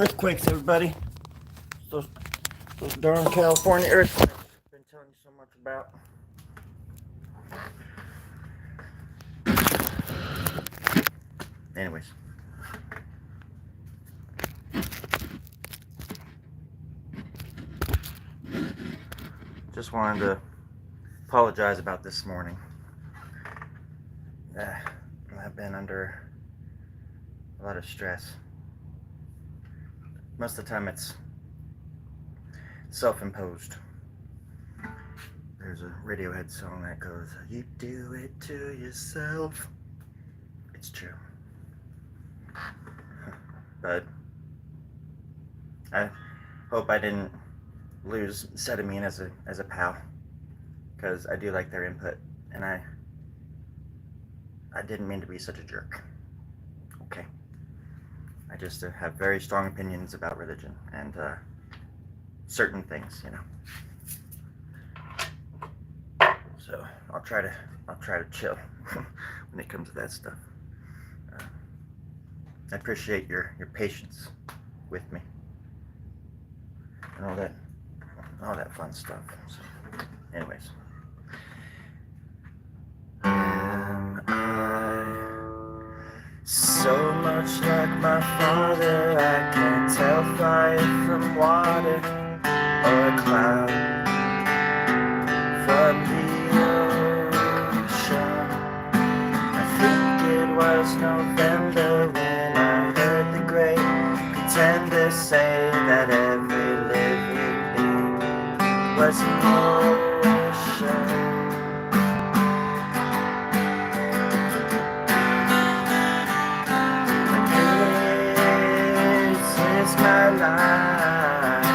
Earthquakes, everybody. Those darn California earthquakes I've been telling you so much about. Anyways. Just wanted to apologize about this morning. I've been under a lot of stress. Most of the time it's self-imposed. There's a Radiohead song that goes, "You do it to yourself." It's true. But I hope I didn't lose Sedamine as a pal, because I do like their input, and I didn't mean to be such a jerk. Okay. I just have very strong opinions about religion and certain things, you know. So I'll try to chill when it comes to that stuff. I appreciate your patience with me and all that fun stuff. So, anyways. Am I so much like my father? I can't tell fire from water or a cloud from the ocean. I think it was November when I heard the great pretender say that every living being was an ocean. My life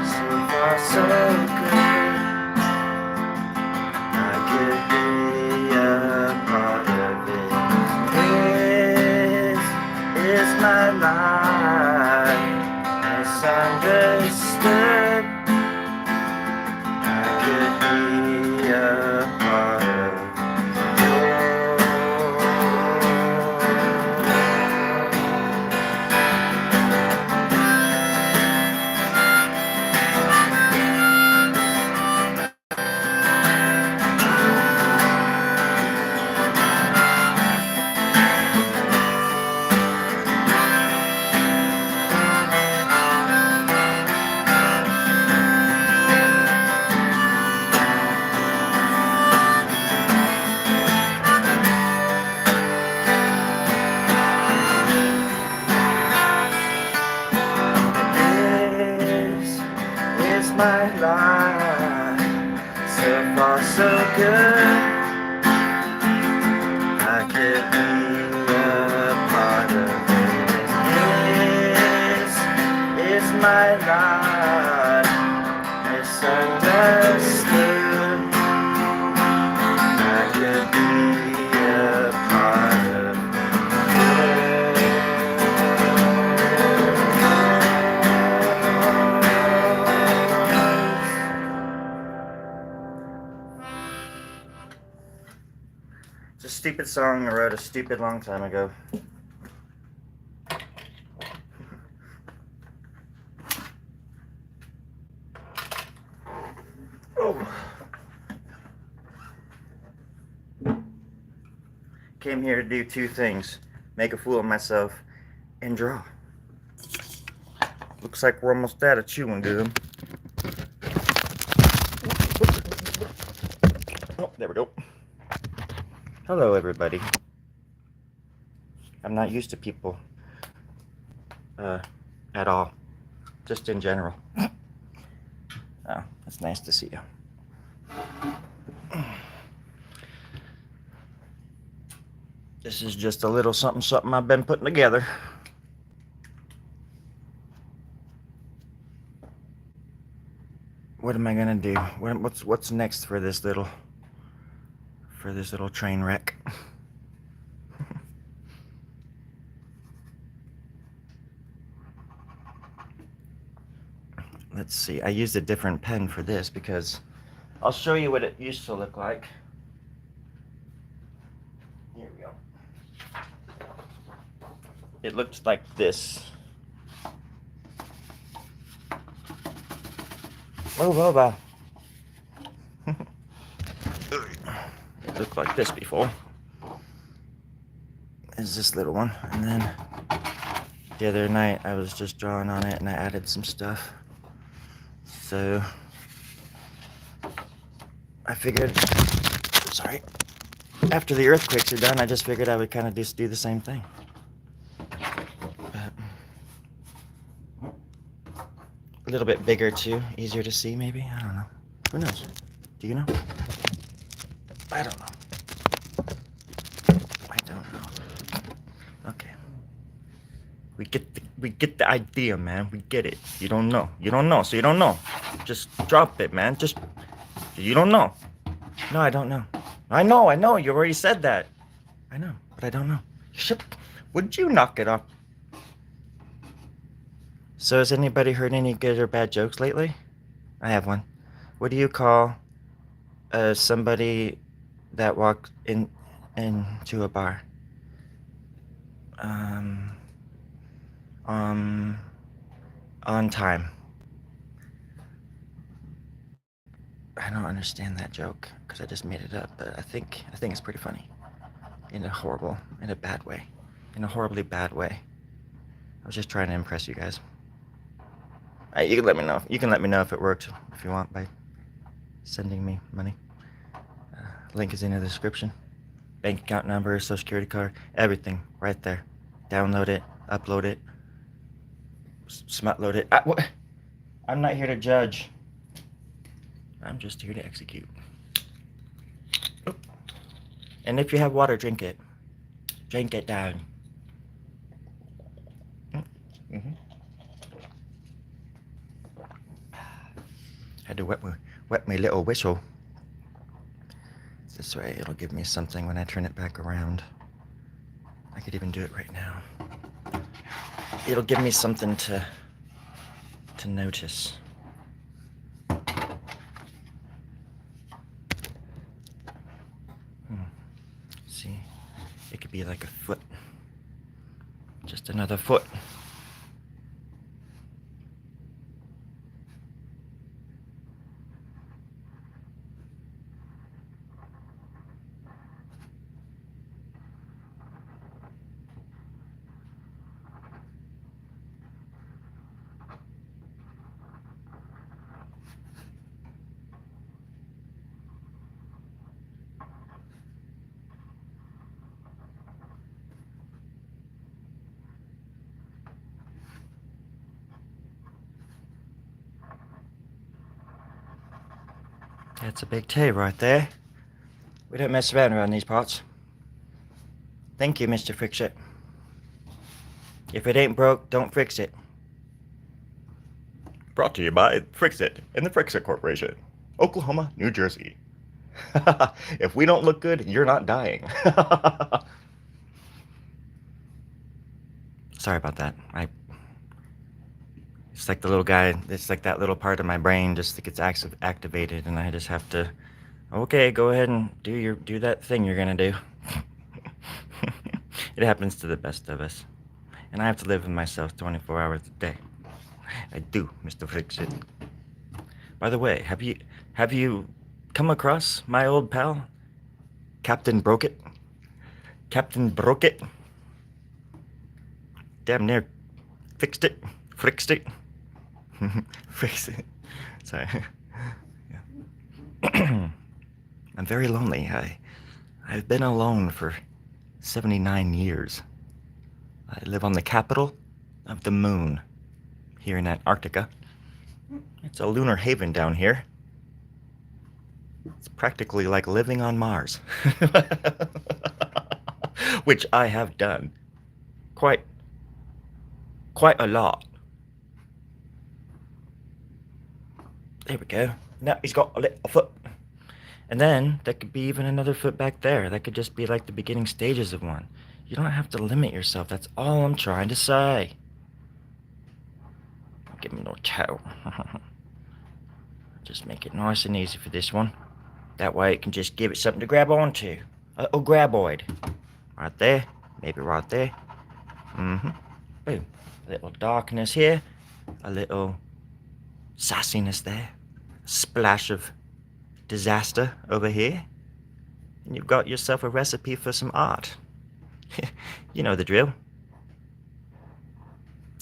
so far so good. I could be a part of it. This is my life misunderstood. I could be a part of it. My life so far so good. I could be a part of it. This is my life misunderstood. I could be a part of it. It's a stupid song I wrote a stupid long time ago. Oh. Came here to do two things: make a fool of myself and draw. Looks like we're almost out of chewing gum. Oh, there we go. Hello, everybody. I'm not used to people at all, just in general. Oh, it's nice to see you. This is just a little something I've been putting together. What am I gonna do? What's next for this little train wreck? Let's see. I used a different pen for this because I'll show you what it used to look like. Here we go. It looked like this. Move over. It looked like this before. Is this little one, and then the other night I was just drawing on it and I added some stuff. So I figured, sorry, after the earthquakes are done, I just figured I would kind of just do the same thing. But a little bit bigger too, easier to see maybe, I don't know. Who knows? Do you know? I don't know. I don't know. Okay. We get the idea, man. We get it. You don't know. You don't know, so you don't know. Just drop it, man. Just, you don't know. No, I don't know. I know. You already said that. I know, but I don't know. Shit. Would you knock it off? So has anybody heard any good or bad jokes lately? I have one. What do you call somebody that walked into a bar? On time. I don't understand that joke because I just made it up, but I think it's pretty funny. In a bad way. In a horribly bad way. I was just trying to impress you guys. You can let me know. You can let me know if it worked, if you want, by sending me money. Link is in the description. Bank account number, social security card, everything right there. Download it, upload it, smutload it. I'm not here to judge. I'm just here to execute. Oh. And if you have water, drink it. Drink it down. Mm-hmm. Had to wet my little whistle. This way it'll give me something when I turn it back around. I could even do it right now. It'll give me something to notice. See, it could be like a foot. Just another foot. That's a big T right there. We don't mess around these parts. Thank you, Mr. Fix-It. If it ain't broke, don't fix it. Brought to you by Fix-It and the Fix-It Corporation, Oklahoma, New Jersey. If we don't look good, you're not dying. Sorry about that. It's like the little guy, it's like that little part of my brain just gets activated, and I just have to, okay, go ahead and do that thing you're gonna do. It happens to the best of us. And I have to live with myself 24 hours a day. I do, Mr. Fix-It. By the way, have you come across my old pal, Captain Broke-It? Captain Broke-It? Damn near fixed it. Fixed it. Fix it. Sorry. Yeah. I'm very lonely. I've been alone for 79 years. I live on the capital of the moon, here in Antarctica. It's a lunar haven down here. It's practically like living on Mars. Which I have done. Quite a lot. There we go. Now he's got a little foot. And then there could be even another foot back there. That could just be like the beginning stages of one. You don't have to limit yourself. That's all I'm trying to say. Give me no toe. Just make it nice and easy for this one. That way it can just give it something to grab onto. A little graboid. Right there. Maybe right there. Mm-hmm. Boom. A little darkness here. A little sassiness there. splash of disaster over here, and you've got yourself a recipe for some art. You know the drill.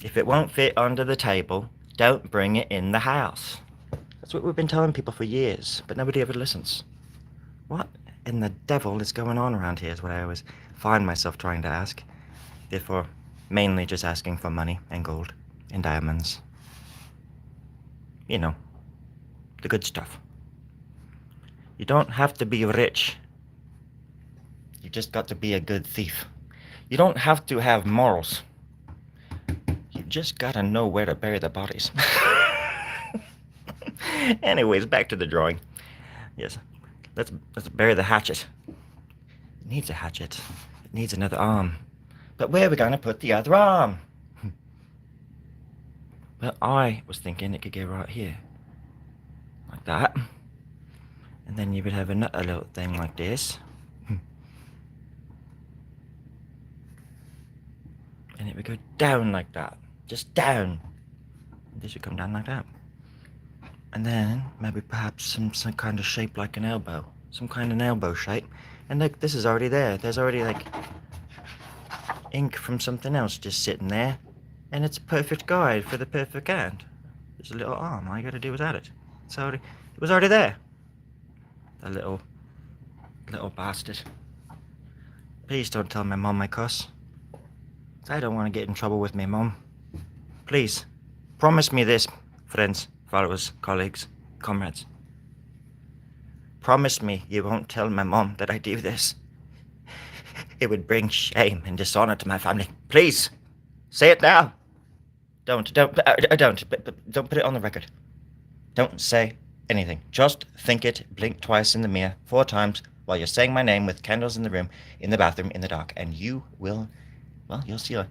If it won't fit under the table, don't bring it in the house. That's what we've been telling people for years, but nobody ever listens. What in the devil is going on around here is what I always find myself trying to ask. Therefore, mainly just asking for money and gold and diamonds. You know, the good stuff. You don't have to be rich. You just got to be a good thief. You don't have to have morals. You just gotta know where to bury the bodies. Anyways, back to the drawing. Yes, let's bury the hatchet. It needs a hatchet. It needs another arm. But where are we gonna put the other arm? Well, I was thinking it could go right here. Like that. And then you would have another little thing like this. And it would go down like that. Just down. This would come down like that. And then maybe perhaps some kind of shape like an elbow. Some kind of an elbow shape. And look, this is already there. There's already like ink from something else just sitting there. And it's a perfect guide for the perfect hand. There's a little arm. All you gotta do is add it. It was already there. The little bastard. Please don't tell my mom I cuss. I don't want to get in trouble with my mom. Please, promise me this, friends, followers, colleagues, comrades. Promise me you won't tell my mom that I do this. It would bring shame and dishonor to my family. Please, say it now. Don't put it on the record. Don't say anything. Just think it, blink twice in the mirror, 4 times, while you're saying my name with candles in the room, in the bathroom, in the dark, and you will... Well, you'll see a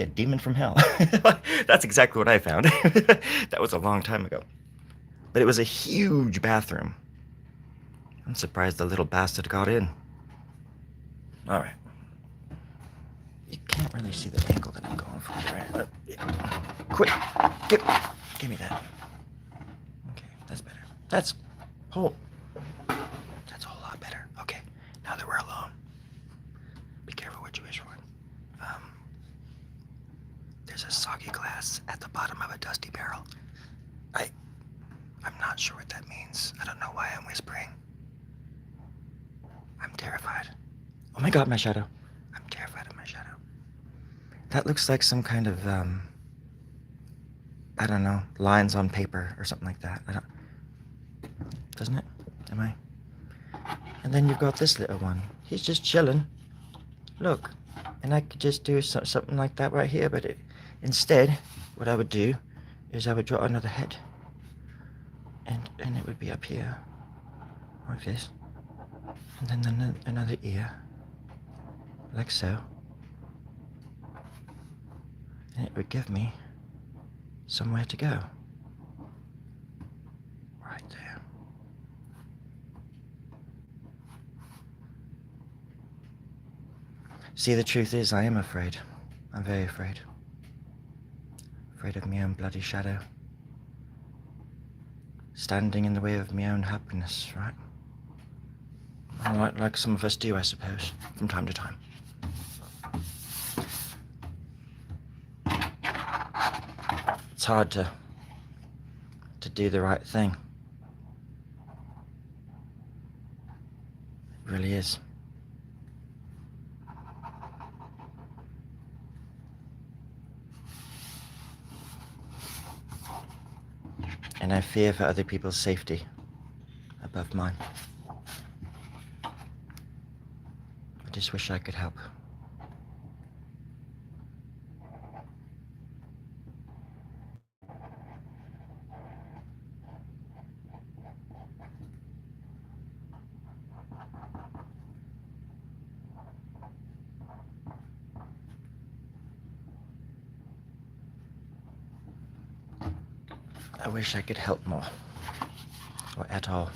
demon from hell. That's exactly what I found. That was a long time ago. But it was a huge bathroom. I'm surprised the little bastard got in. All right. You can't really see the angle that I'm going for here. Quick, give me that. Okay, that's better. That's a whole lot better. Okay, now that we're alone, be careful what you wish for. There's a soggy glass at the bottom of a dusty barrel. I'm not sure what that means. I don't know why I'm whispering. I'm terrified. Oh my god, my shadow. I'm terrified of my shadow. That looks like some kind of, I don't know, lines on paper or something like that. Doesn't it? Am I? And then you've got this little one. He's just chilling. Look. And I could just do something like that right here, but instead, what I would do is I would draw another head. And it would be up here. Like this. And then another ear. Like so. And it would give me somewhere to go. Right there. See, the truth is, I am afraid. I'm very afraid. Afraid of my own bloody shadow. Standing in the way of my own happiness, right? Like some of us do, I suppose, from time to time. It's hard to do the right thing. It really is. And I fear for other people's safety above mine. I just wish I could help. I wish I could help more. Or at all.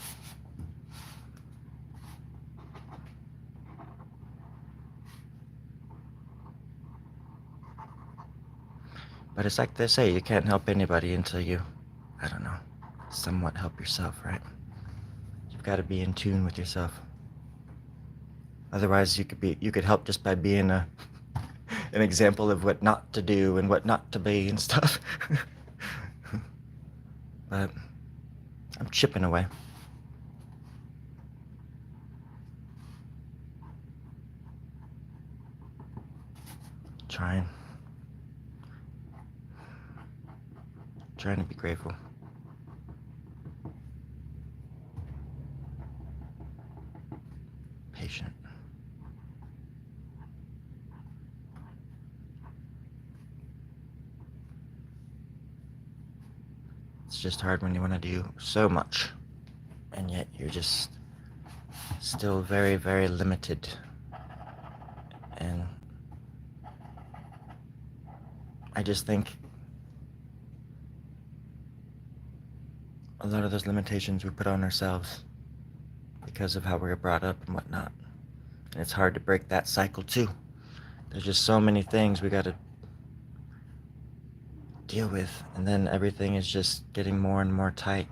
But it's like they say, you can't help anybody until you, I don't know, somewhat help yourself, right? You've got to be in tune with yourself. Otherwise, you could help just by being an example of what not to do and what not to be and stuff. But I'm chipping away. Trying to be grateful. Patient. It's just hard when you want to do so much, and yet you're just still very, very limited. And I just think a lot of those limitations we put on ourselves because of how we were brought up and whatnot. And it's hard to break that cycle too. There's just so many things we gotta deal with, and then everything is just getting more and more tight.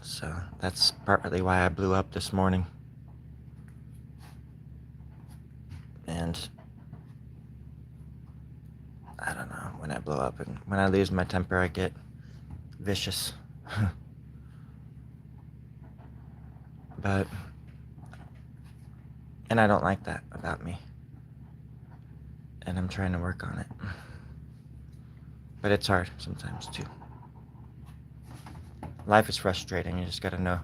So that's partly why I blew up this morning. And I don't know, when I blow up and when I lose my temper, I get vicious. But, and I don't like that about me. And I'm trying to work on it. But it's hard sometimes too. Life is frustrating. You just gotta know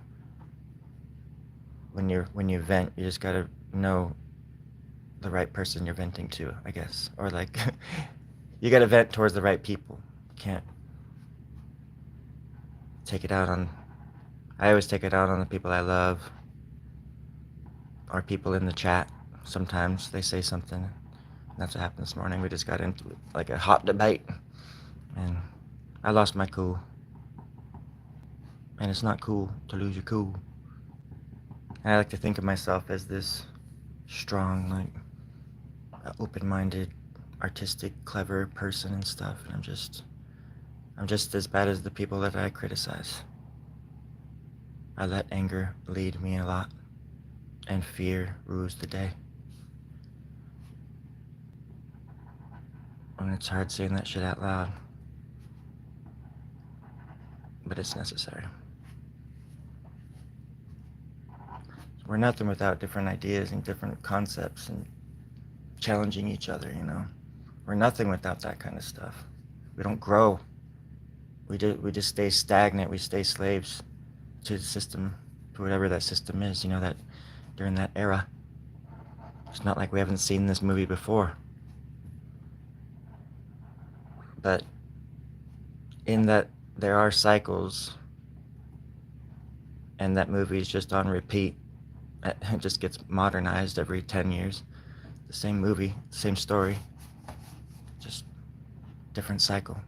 when you vent, you just gotta know the right person you're venting to, I guess. Or like, you gotta vent towards the right people. You can't take it out on, I always take it out on the people I love, or people in the chat. Sometimes they say something, and that's what happened this morning. We just got into like a hot debate, and I lost my cool. And it's not cool to lose your cool. And I like to think of myself as this strong, like, open-minded, artistic, clever person and stuff, and I'm just as bad as the people that I criticize. I let anger lead me a lot, and fear rules the day. And it's hard saying that shit out loud, but it's necessary. We're nothing without different ideas and different concepts and challenging each other, you know. We're nothing without that kind of stuff. We don't grow. We just stay stagnant. We stay slaves to the system, to whatever that system is, you know, that during that era. It's not like we haven't seen this movie before. But in that there are cycles, and that movie is just on repeat. It just gets modernized every 10 years. The same movie, same story, just different cycle.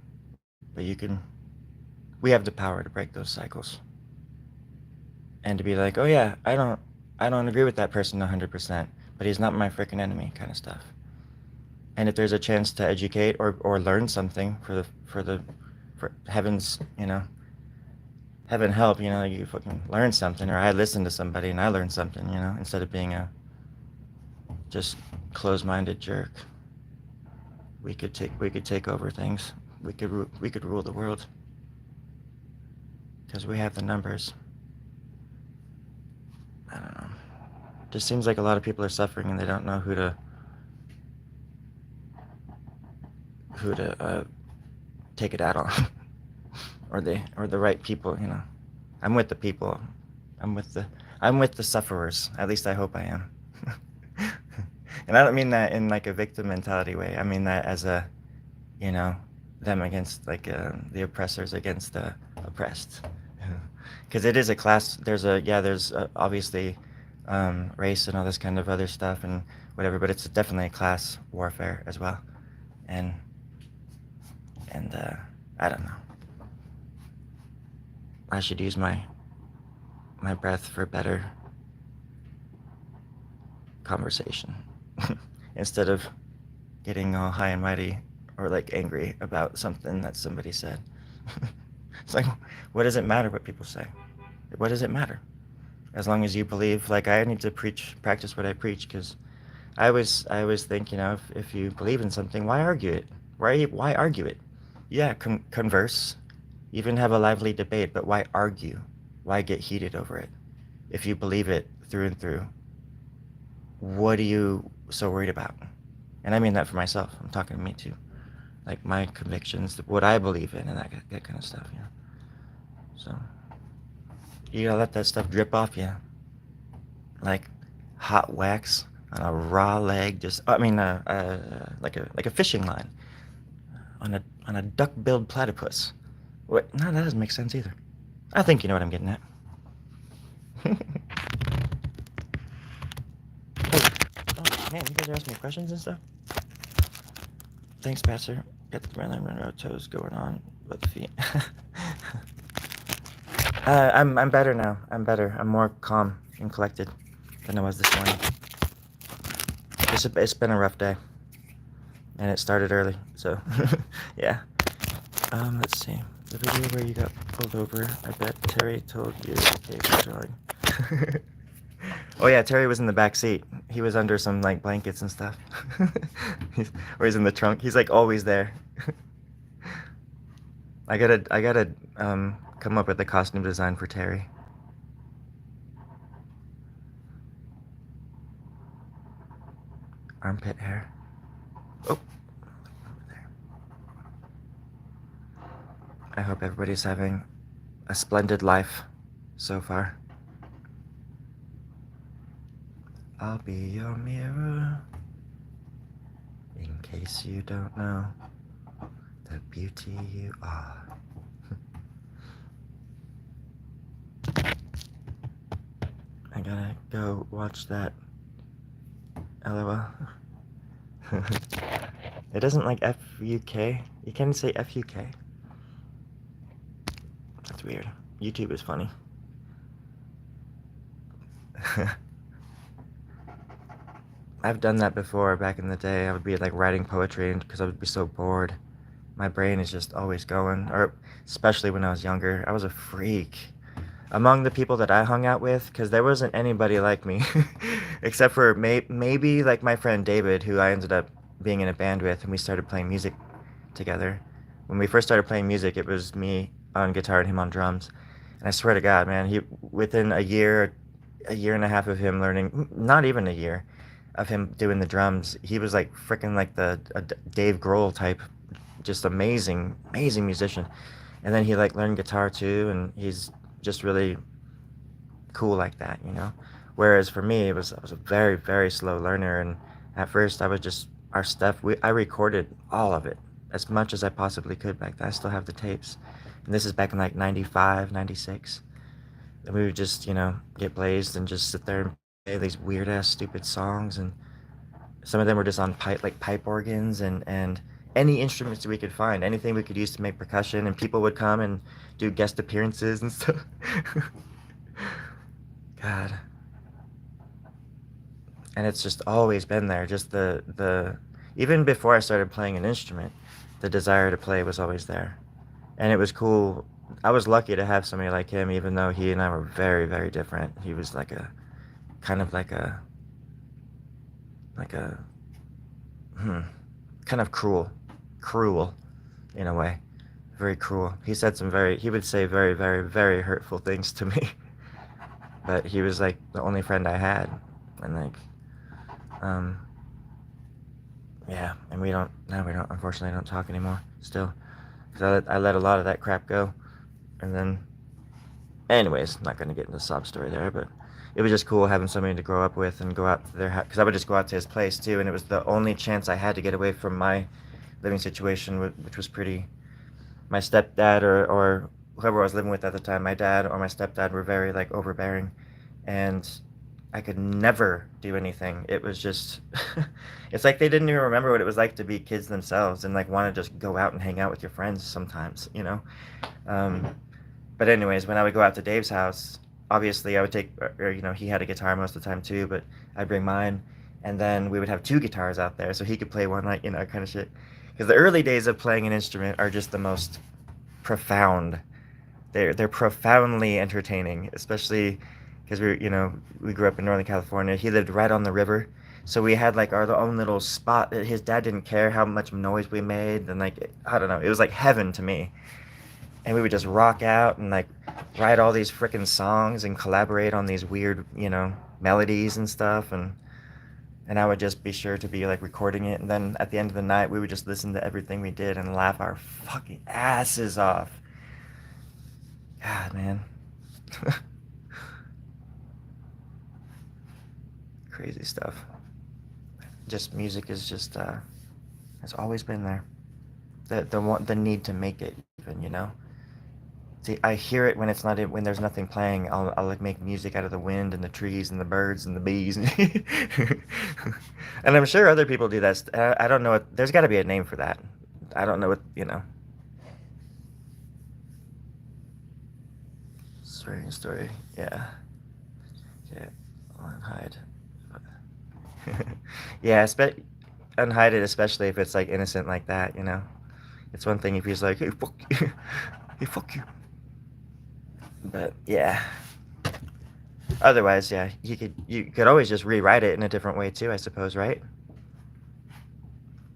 But we have the power to break those cycles. And to be like, oh yeah, I don't agree with that person 100%, but he's not my freaking enemy, kind of stuff. And if there's a chance to educate or learn something for heaven's, you know, heaven help, you know, you fucking learn something, or I listen to somebody and I learn something, you know, instead of being a just closed-minded jerk. We could take over things. We could rule the world, because we have the numbers. I don't know. Just seems like a lot of people are suffering and they don't know who to take it out on. or the right people, you know. I'm with the people. I'm with the sufferers. At least I hope I am. And I don't mean that in like a victim mentality way. I mean that as a, you know, them against like the oppressors against the oppressed. Because it is a class. There's obviously race and all this kind of other stuff and whatever, but it's definitely a class warfare as well. And I don't know. I should use my breath for better conversation instead of getting all high and mighty or like angry about something that somebody said. It's like, what does it matter what people say? What does it matter? As long as you believe, like I need to practice what I preach, because I always think, if you believe in something, why argue it? Why argue it? Yeah, converse, even have a lively debate, but why argue? Why get heated over it? If you believe it through and through, what are you so worried about? And I mean that for myself. I'm talking to me too. Like my convictions, what I believe in, and that kind of stuff. So you gotta let that stuff drip off you, like hot wax on a raw leg. Just I mean, like a fishing line on a duck-billed platypus. What? No, that doesn't make sense either. I think you know what I'm getting at. Oh, man, you guys are asking me questions and stuff? Thanks, Pastor. Got the Marilyn Monroe toes going on with the feet. I'm better now. I'm better. I'm more calm and collected than I was this morning. It's been a rough day, and it started early, so yeah. Let's see. The video where you got pulled over, I bet Terry told you okay for drawing. Oh yeah, Terry was in the back seat. He was under some like blankets and stuff. Or he's in the trunk. He's like always there. I gotta come up with a costume design for Terry. Armpit hair. Oh, over there. I hope everybody's having a splendid life so far. I'll be your mirror, in case you don't know the beauty you are. I gotta go watch that. LOL. It doesn't like F-U-K. You can't say F-U-K. That's weird. YouTube is funny. I've done that before back in the day. I would be like writing poetry because I would be so bored. My brain is just always going, or especially when I was younger. I was a freak. Among the people that I hung out with, because there wasn't anybody like me, except for maybe like my friend David, who I ended up being in a band with, and we started playing music together. When we first started playing music, it was me on guitar and him on drums. And I swear to God, man, within a year and a half of him learning, not even a year, of him doing the drums, he was like freaking like a Dave Grohl type, just amazing musician. And then he like learned guitar too, and he's just really cool like that. Whereas for me, I was a very, very slow learner, and at first I was just our stuff. I recorded all of it as much as I possibly could back then. I still have the tapes, and this is back in like 95, 96. And we would just get blazed and just sit there and play these weird ass stupid songs, and some of them were just on pipe organs and any instruments we could find, anything we could use to make percussion, and people would come and do guest appearances and stuff. God. And it's just always been there. Just the even before I started playing an instrument, the desire to play was always there. And it was cool. I was lucky to have somebody like him, even though he and I were very, very different. He was like a kind of like a kind of cruel in a way, very cruel. He would say very, very, very hurtful things to me, but he was like the only friend I had, and like, yeah, and we don't unfortunately don't talk anymore still, because I let a lot of that crap go, and then, anyways, not gonna get into the sob story there, but it was just cool having somebody to grow up with and go out to their house, because I would just go out to his place too, and it was the only chance I had to get away from my living situation, which was pretty. My stepdad or whoever I was living with at the time, my dad or my stepdad were very like overbearing, and I could never do anything. It was just, it's like they didn't even remember what it was like to be kids themselves and like want to just go out and hang out with your friends sometimes. But anyways, when I would go out to Dave's house, obviously I would take, or he had a guitar most of the time too, but I'd bring mine, and then we would have two guitars out there so he could play one night, kind of shit. Because the early days of playing an instrument are just the most profound. They're profoundly entertaining, especially because we grew up in Northern California. He lived right on the river, so we had like our own little spot. His dad didn't care how much noise we made, and like I don't know, it was like heaven to me. And we would just rock out and like write all these freaking songs and collaborate on these weird, melodies and stuff. And I would just be sure to be like recording it. And then at the end of the night, we would just listen to everything we did and laugh our fucking asses off. God, man. Crazy stuff. Just music is just, has always been there. The need to make it even. See, I hear it when it's not when there's nothing playing. I'll like make music out of the wind and the trees and the birds and the bees, and I'm sure other people do that. I don't know. There's got to be a name for that. I don't know what. Strange story. Yeah. Yeah. Unhide. Yeah. Unhide it, especially if it's like innocent like that. It's one thing if he's like, hey, fuck you. Hey, fuck you. But yeah. Otherwise, yeah, you could always just rewrite it in a different way too, I suppose, right?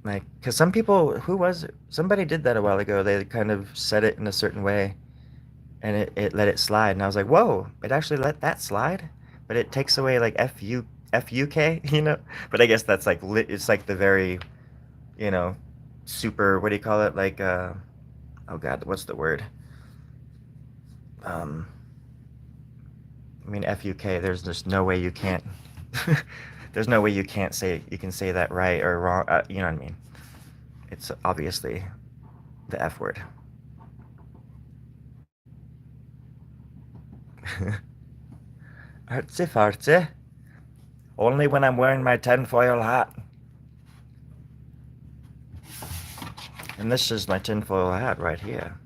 Like, because some people, who was it? Somebody did that a while ago. They kind of said it in a certain way, and it let it slide. And I was like, whoa, it actually let that slide, but it takes away like FUK, But I guess that's like it's like the very, you know, super. What do you call it? Like, oh God, what's the word? Um, I mean, FUK. There's just no way you can't. There's no way you can say that right or wrong. You know what I mean? It's obviously the F word. Artsy fartsy. Only when I'm wearing my tinfoil hat. And this is my tinfoil hat right here.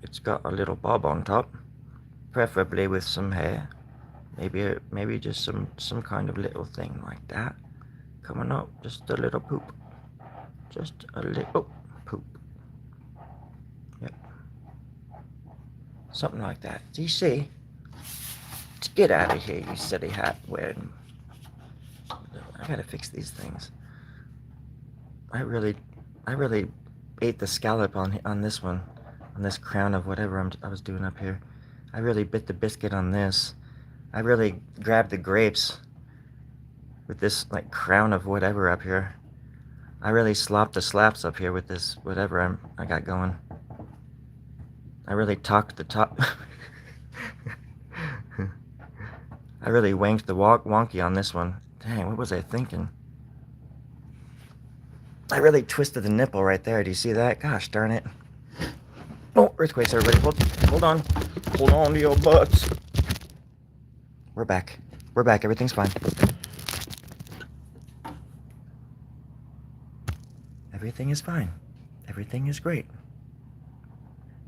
It's got a little bob on top, preferably with some hair. Maybe just some kind of little thing like that coming up. Just a little poop. Just a little poop. Yep. Something like that. Do you see? Get out of here, you silly hat wearing. I gotta fix these things. I really ate the scallop on this one, on this crown of whatever I was doing up here. I really bit the biscuit on this. I really grabbed the grapes with this like crown of whatever up here. I really slopped the slaps up here with this whatever I got going. I really talked the top. I really wanked the wonky on this one. Dang, what was I thinking? I really twisted the nipple right there. Do you see that? Gosh darn it. Oh, earthquakes, everybody. Hold on. Hold on to your butts. We're back. We're back. Everything's fine. Everything is fine. Everything is great.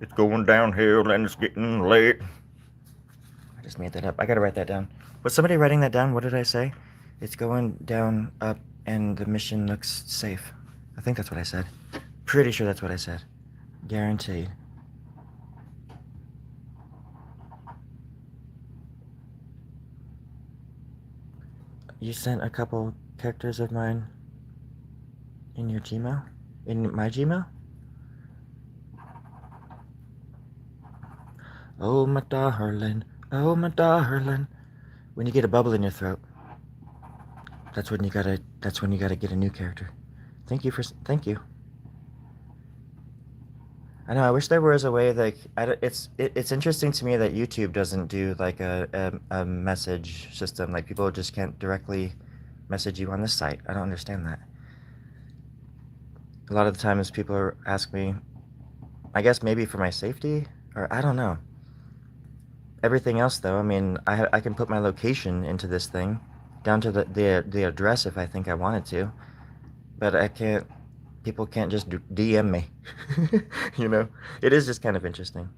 It's going downhill and it's getting late. I just made that up. I gotta write that down. Was somebody writing that down? What did I say? It's going down, up, and the mission looks safe. I think that's what I said. Pretty sure that's what I said. Guaranteed. You sent a couple characters of mine in your Gmail? In my Gmail? Oh, my darling. Oh, my darling. When you get a bubble in your throat, that's when you gotta get a new character. Thank you. I know. I wish there was a way like it's interesting to me that YouTube doesn't do like a message system. Like people just can't directly message you on this site. I don't understand that. A lot of the times people ask me, I guess maybe for my safety or I don't know. Everything else though, I mean, I can put my location into this thing, down to the address if I think I wanted to, but I can't. People can't just DM me. It is just kind of interesting.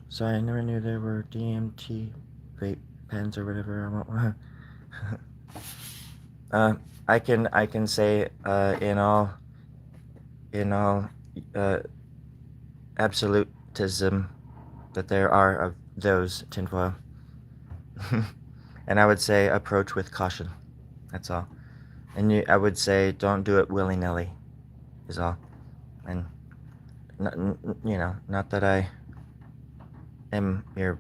So I never knew there were DMT vape pens or whatever I want. I can say in all in all uh, absolutism that there are of those tinfoil. And I would say approach with caution. That's all. And I would say don't do it willy-nilly is all. And, not that I am your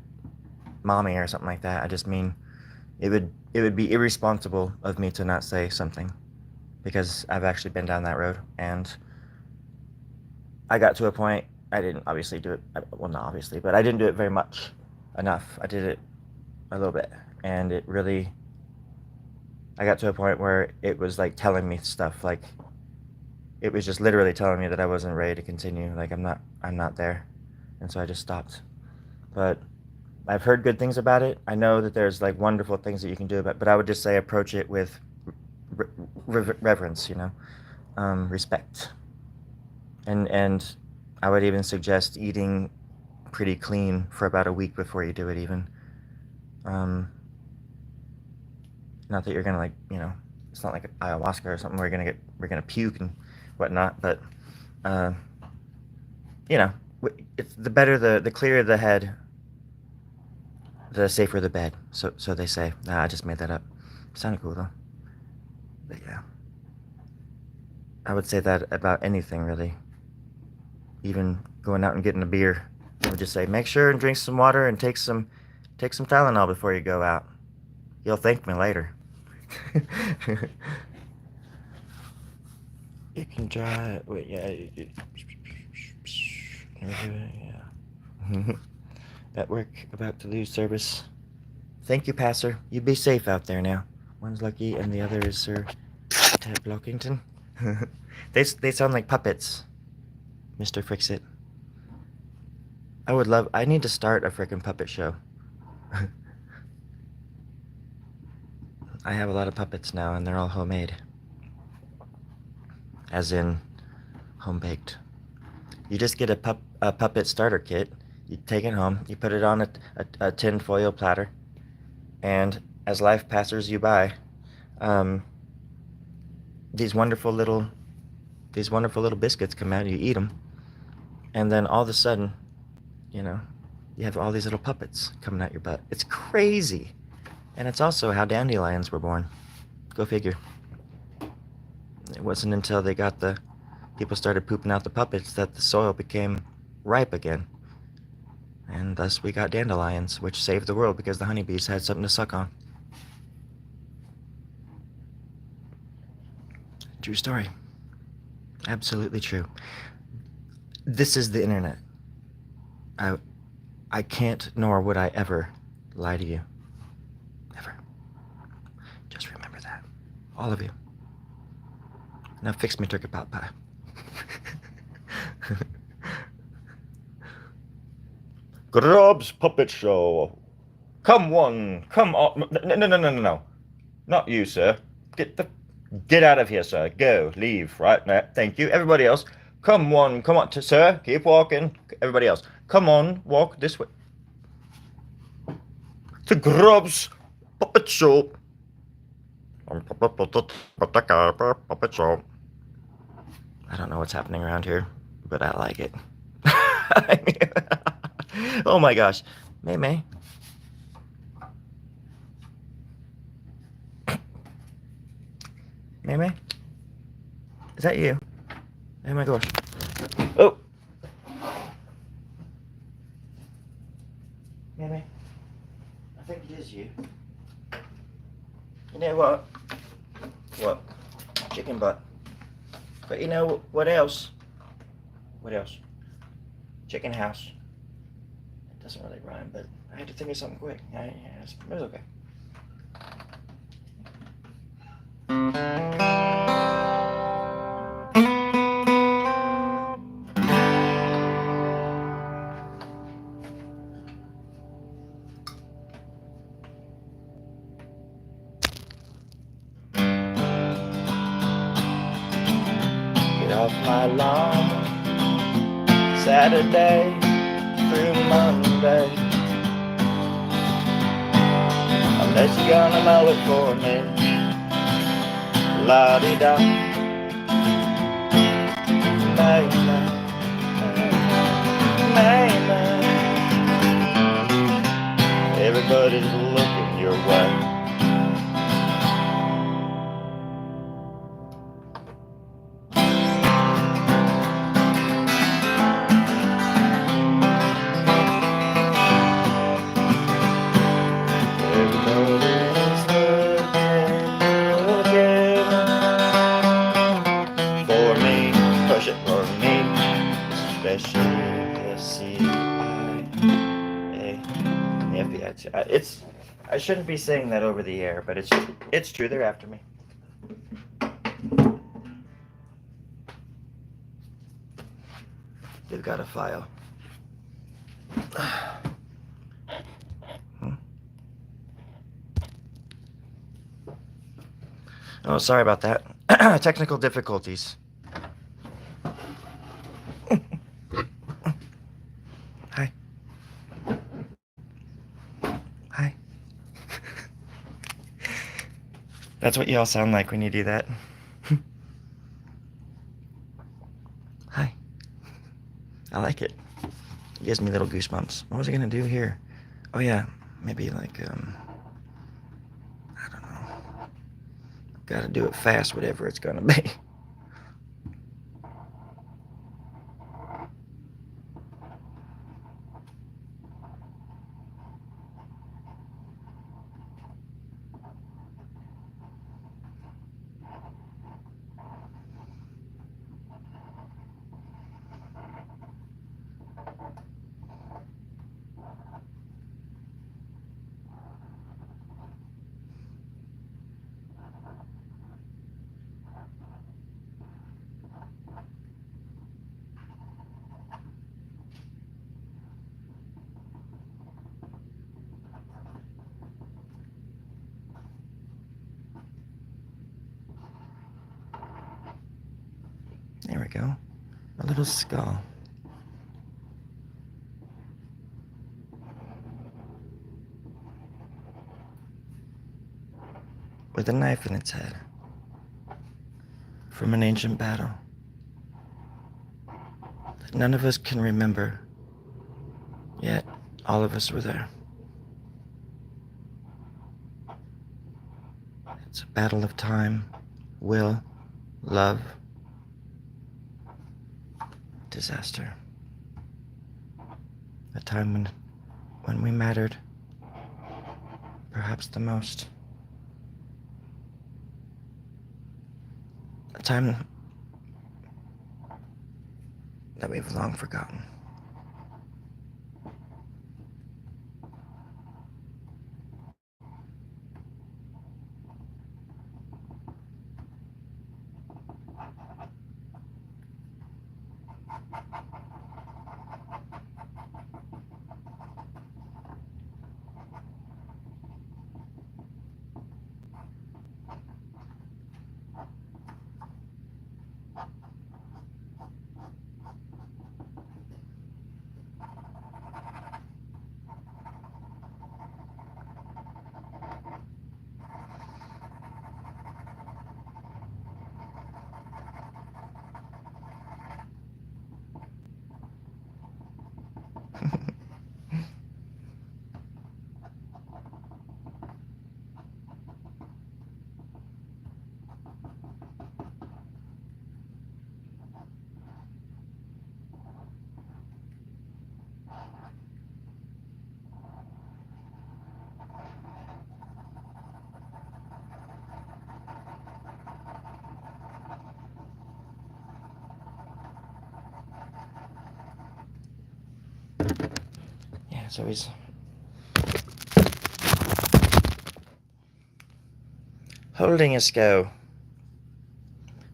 mommy or something like that. I just mean it would be irresponsible of me to not say something, because I've actually been down that road, and I got to a point. I didn't obviously do it. Well, not obviously, but I didn't do it very much enough. I did it a little bit, and it really. I got to a point where it was like telling me stuff, like it was just literally telling me that I wasn't ready to continue. Like I'm not there, and so I just stopped. But I've heard good things about it. I know that there's like wonderful things that you can do about it, but I would just say approach it with reverence, respect, and I would even suggest eating pretty clean for about a week before you do it. Even, not that you're gonna it's not like ayahuasca or something where we're gonna puke and whatnot, but uh, it's the better the clearer the head, the safer the bed. So they say. Nah, I just made that up. It sounded cool though. But yeah, I would say that about anything really. Even going out and getting a beer, I would just say make sure and drink some water and take some Tylenol before you go out. You'll thank me later. You can try. Wait, yeah. Yeah. At work, about to lose service. Thank you, Passer. You be safe out there now. One's Lucky, and the other is Sir Ted Blockington. They sound like puppets, Mr. Frixit. I need to start a frickin' puppet show. I have a lot of puppets now, and they're all homemade. As in, home-baked. You just get a puppet starter kit. You take it home. You put it on a tin foil platter. And as life passes you by, these wonderful little biscuits come out. You eat them, and then all of a sudden, you have all these little puppets coming out your butt. It's crazy, and it's also how dandelions were born. Go figure. It wasn't until people started pooping out the puppets that the soil became ripe again. And thus we got dandelions, which saved the world because the honeybees had something to suck on. True story. Absolutely true. This is the internet. I can't, nor would I ever lie to you. Ever. Just remember that. All of you. Now fix me turkey pot pie. Grub's Puppet Show. Come on, come on. No. Not you, sir. Get out of here, sir. Go, leave, right now. Thank you. Everybody else, come on, sir. Keep walking. Everybody else, come on, walk this way. To Grub's Puppet Show. Puppet Show. I don't know what's happening around here, but I like it. Oh my gosh. May. May? Is that you? Oh my gosh. Oh! May? I think it is you. You know what? What? Chicken butt. But you know what else? What else? Chicken house. It doesn't really rhyme, but I had to think of something quick. It was okay. Get off my lawn Saturday through Monday, unless you're gonna mow it for me. La-di-da, Everybody's looking your way. I shouldn't be saying that over the air, but it's true. They're after me. They've got a file. Oh, sorry about that. Technical difficulties. Hi. Hi. That's what you all sound like when you do that. Hi. I like it. It gives me little goosebumps. What was I gonna do here? Oh yeah, maybe like, I don't know. Gotta do it fast, whatever it's gonna be. There we go. A little skull. With a knife in its head. From an ancient battle. That none of us can remember. Yet, all of us were there. It's a battle of time, will, love, disaster. A time when we mattered, perhaps the most. A time that we've long forgotten. Yeah, so he's holding a SCO.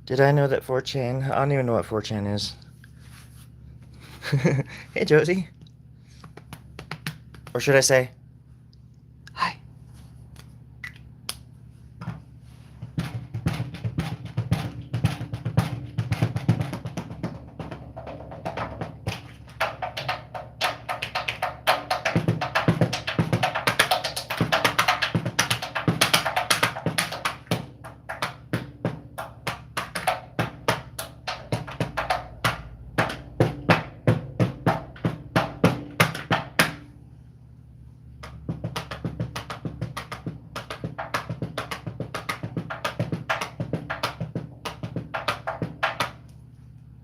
Did I know that 4chan? I don't even know what 4chan is. Hey, Josie. Or should I say, hi.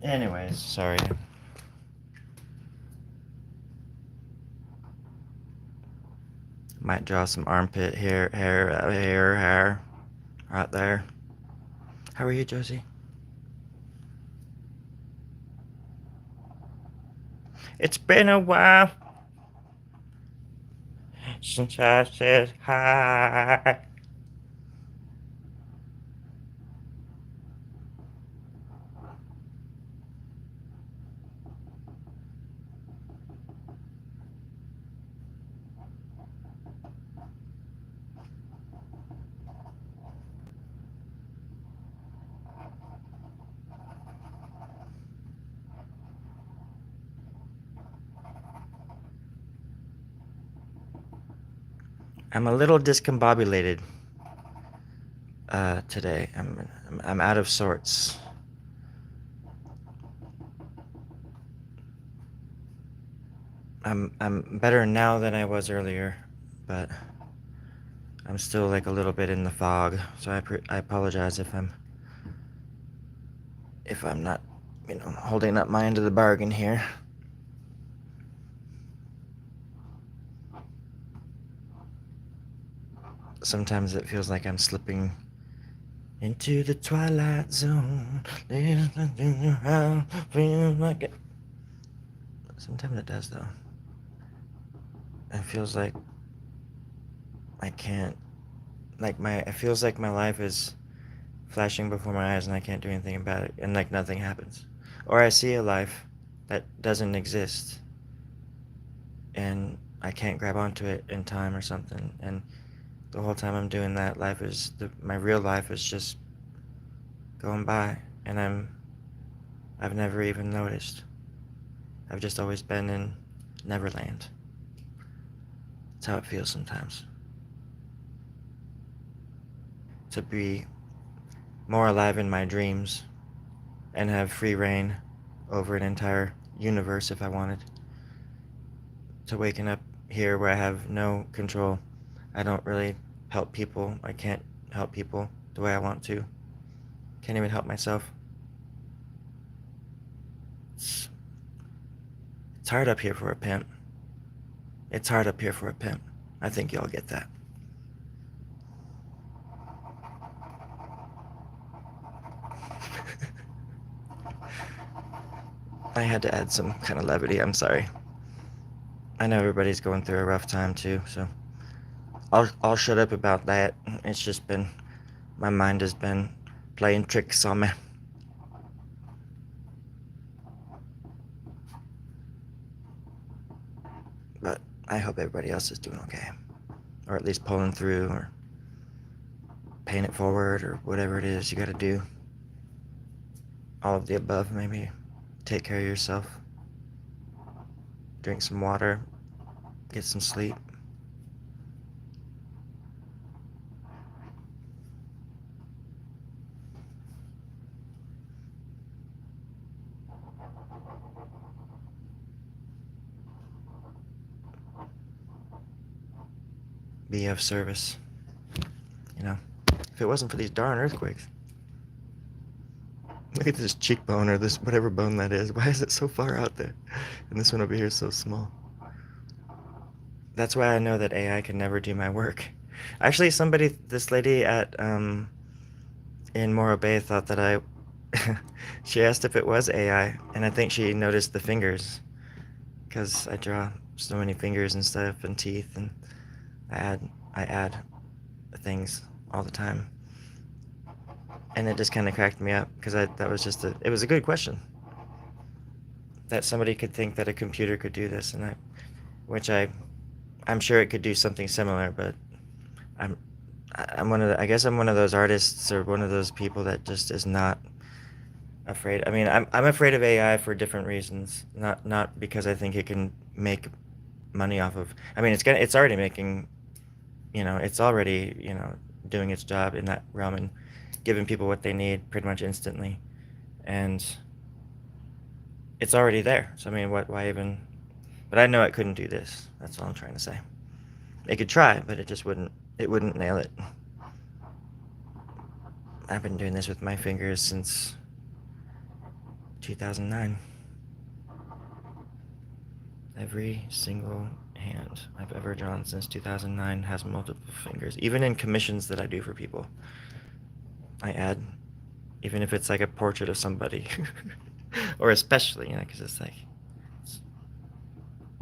Anyways, sorry. Might draw some armpit hair right there. How are you, Josie? It's been a while since I said hi. I'm a little discombobulated today. I'm out of sorts. I'm better now than I was earlier, but I'm still like a little bit in the fog. So I apologize if I'm not, holding up my end of the bargain here. Sometimes it feels like I'm slipping into the twilight zone. Feels like it. Sometimes it does though. It feels like I can't. It feels like my life is flashing before my eyes and I can't do anything about it, and like nothing happens. Or I see a life that doesn't exist and I can't grab onto it in time or something. And the whole time I'm doing that, my real life is just going by, and I've never even noticed. I've just always been in Neverland. That's how it feels sometimes. To be more alive in my dreams and have free reign over an entire universe if I wanted. To waking up here where I have no control. I don't really help people. I can't help people the way I want to. Can't even help myself. It's hard up here for a pimp. It's hard up here for a pimp. I think y'all get that. I had to add some kind of levity. I'm sorry. I know everybody's going through a rough time too, so I'll shut up about that. It's just been my mind has been playing tricks on me. But I hope everybody else is doing okay, or at least pulling through, or paying it forward, or whatever it is you got to do. All of the above, maybe. Take care of yourself. Drink some water. Get some sleep. Be of service. If it wasn't for these darn earthquakes. Look at this cheekbone, or this whatever bone that is. Why is it so far out there? And this one over here is so small. That's why I know that AI can never do my work. Actually, this lady in Morro Bay thought that she asked if it was AI, and I think she noticed the fingers, because I draw so many fingers and stuff and teeth, and I add things all the time. And it just kind of cracked me up, because it was a good question. That somebody could think that a computer could do this, I'm sure it could do something similar, but I'm I guess I'm one of those artists, or one of those people that just is not afraid. I mean, I'm afraid of AI for different reasons, not because I think it can make money off of. I mean, it's already making, it's already, doing its job in that realm and giving people what they need pretty much instantly, and it's already there. So I mean, why even? But I know it couldn't do this. That's all I'm trying to say. It could try, but it just wouldn't. It wouldn't nail it. I've been doing this with my fingers since 2009. Every single hand I've ever drawn since 2009 has multiple fingers. Even in commissions that I do for people, I add, even if it's like a portrait of somebody, or especially, because it's like,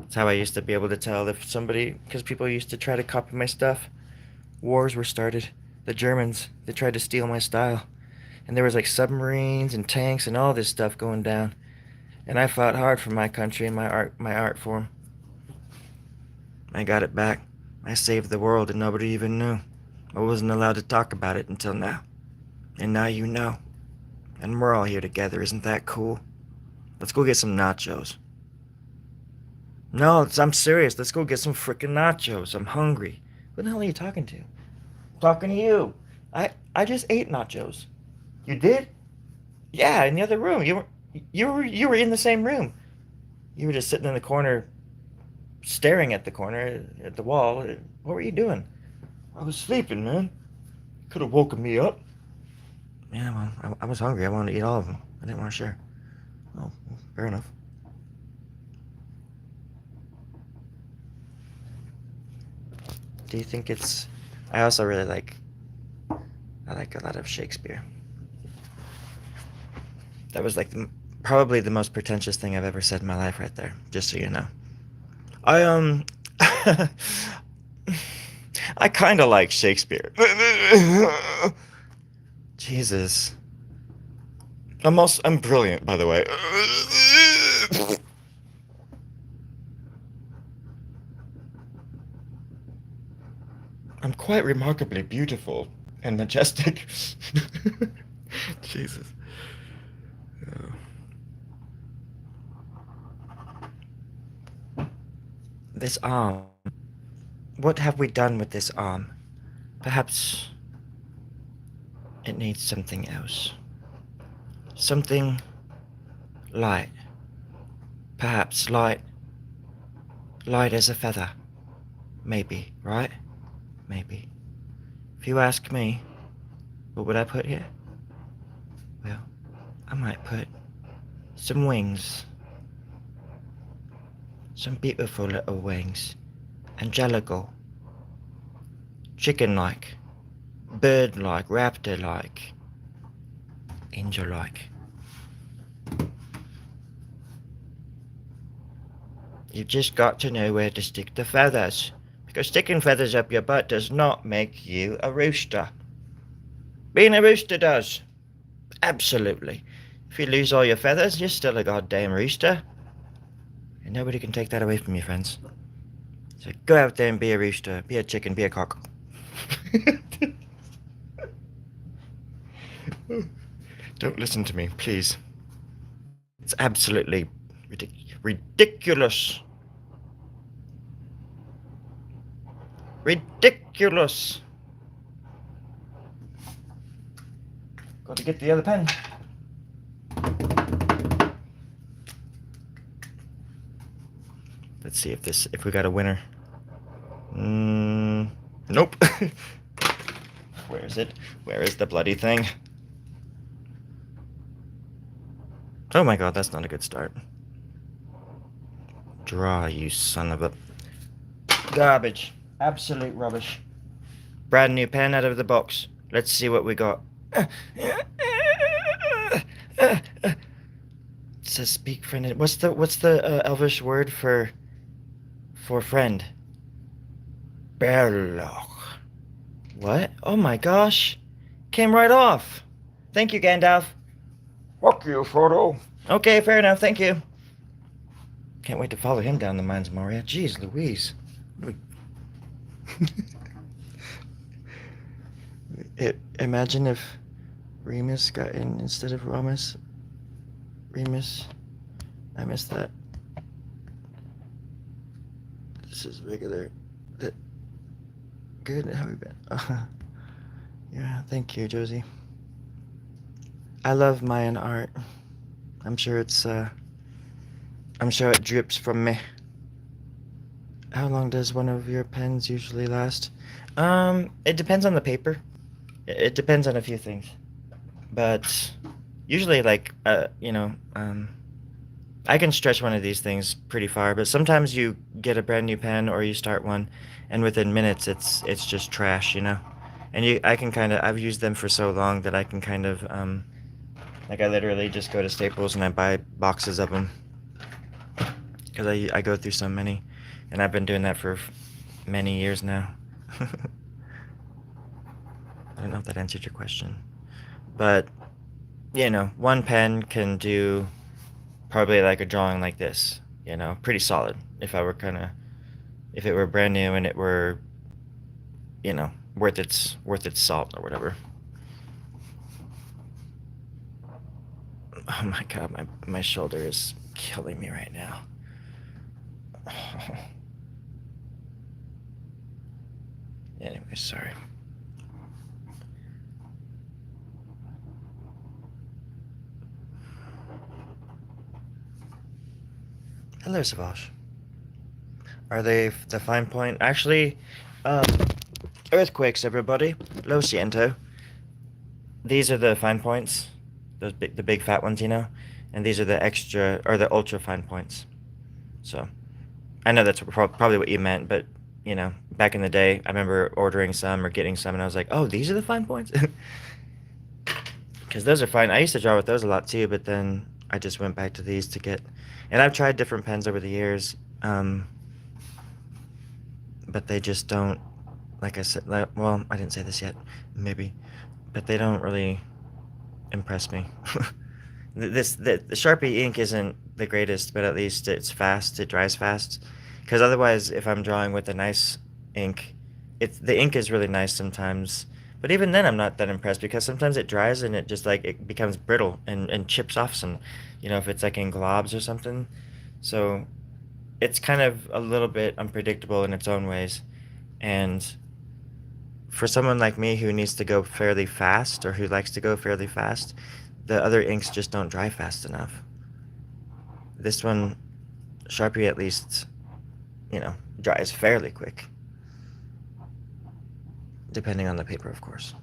it's how I used to be able to tell if somebody, because people used to try to copy my stuff. Wars were started. The Germans, they tried to steal my style. And there was like submarines and tanks and all this stuff going down. And I fought hard for my country and my art form. I got it back. I saved the world and nobody even knew. I wasn't allowed to talk about it until now. And now you know. And we're all here together, isn't that cool? Let's go get some nachos. No, I'm serious. Let's go get some frickin' nachos. I'm hungry. Who the hell are you talking to? I'm talking to you. I just ate nachos. You did? Yeah, in the other room. You were in the same room. You were just sitting in the corner, staring at the corner, at the wall. What were you doing? I was sleeping, man. Could have woken me up. Yeah, well, I was hungry. I wanted to eat all of them. I didn't want to share. Oh, well, fair enough. Do you think it's... I also really like... I like a lot of Shakespeare. That was like probably the most pretentious thing I've ever said in my life right there, just so you know. I I kind of like Shakespeare. Jesus. I'm brilliant, by the way. I'm quite remarkably beautiful and majestic. Jesus. This arm. What have we done with this arm? Perhaps it needs something else. Something light. Perhaps light as a feather. Maybe, right? Maybe. If you ask me, what would I put here? Well, I might put some wings. Some beautiful little wings. Angelical. Chicken-like. Bird-like. Raptor-like. Angel-like. You've just got to know where to stick the feathers. Because sticking feathers up your butt does not make you a rooster. Being a rooster does. Absolutely. If you lose all your feathers, you're still a goddamn rooster. And nobody can take that away from you, friends. So go out there and be a rooster, be a chicken, be a cock. Don't listen to me, please. It's absolutely ridiculous. Ridiculous. Got to get the other pen. Let's see if we got a winner. Nope. Where is it? Where is the bloody thing? Oh my god, that's not a good start. Draw, you son of a... Garbage. Absolute rubbish. Brand new pen out of the box. Let's see what we got. It says speak friend. What's the Elvish word for friend? Berloch. What? Oh my gosh. Came right off. Thank you, Gandalf. Fuck you, Frodo. Okay, fair enough, thank you. Can't wait to follow him down the mines of Moria. Jeez Louise. Imagine if Remus got in instead of Romus. Remus. I missed that. This is regular. Good. How have you been? Yeah, thank you, Josie. I love Mayan art. I'm sure it drips from me. How long does one of your pens usually last? It depends on the paper. It depends on a few things. But Usually, like, I can stretch one of these things pretty far, but sometimes you get a brand new pen or you start one, and within minutes it's just trash, you know. And I can kind of I've used them for so long that I can kind of like I literally just go to Staples and I buy boxes of them because I go through so many, and I've been doing that for many years now. I don't know if that answered your question, but one pen can do probably like a drawing like this, pretty solid. If it were brand new and it were, worth its salt or whatever. Oh my god, my shoulder is killing me right now. Anyway, sorry. Hello, Savash. Are they the fine point? Actually, um, earthquakes, everybody. Lo siento. These are the fine points, the big fat ones, and these are the extra or the ultra fine points. So I know that's probably what you meant, but back in the day, I remember ordering some or getting some, and I was like, oh, these are the fine points, because those are fine. I used to draw with those a lot too, but then I just went back to these to get, and I've tried different pens over the years, but they just don't. Like I said, well, I didn't say this yet, maybe, but they don't really impress me. The Sharpie ink isn't the greatest, but at least it's fast. It dries fast. Because otherwise, if I'm drawing with a nice ink, the ink is really nice sometimes. But even then, I'm not that impressed because sometimes it dries and it just like it becomes brittle and chips off some, if it's like in globs or something. So it's kind of a little bit unpredictable in its own ways. And for someone like me who needs to go fairly fast or who likes to go fairly fast, the other inks just don't dry fast enough. This one, Sharpie at least, dries fairly quick. Depending on the paper, of course.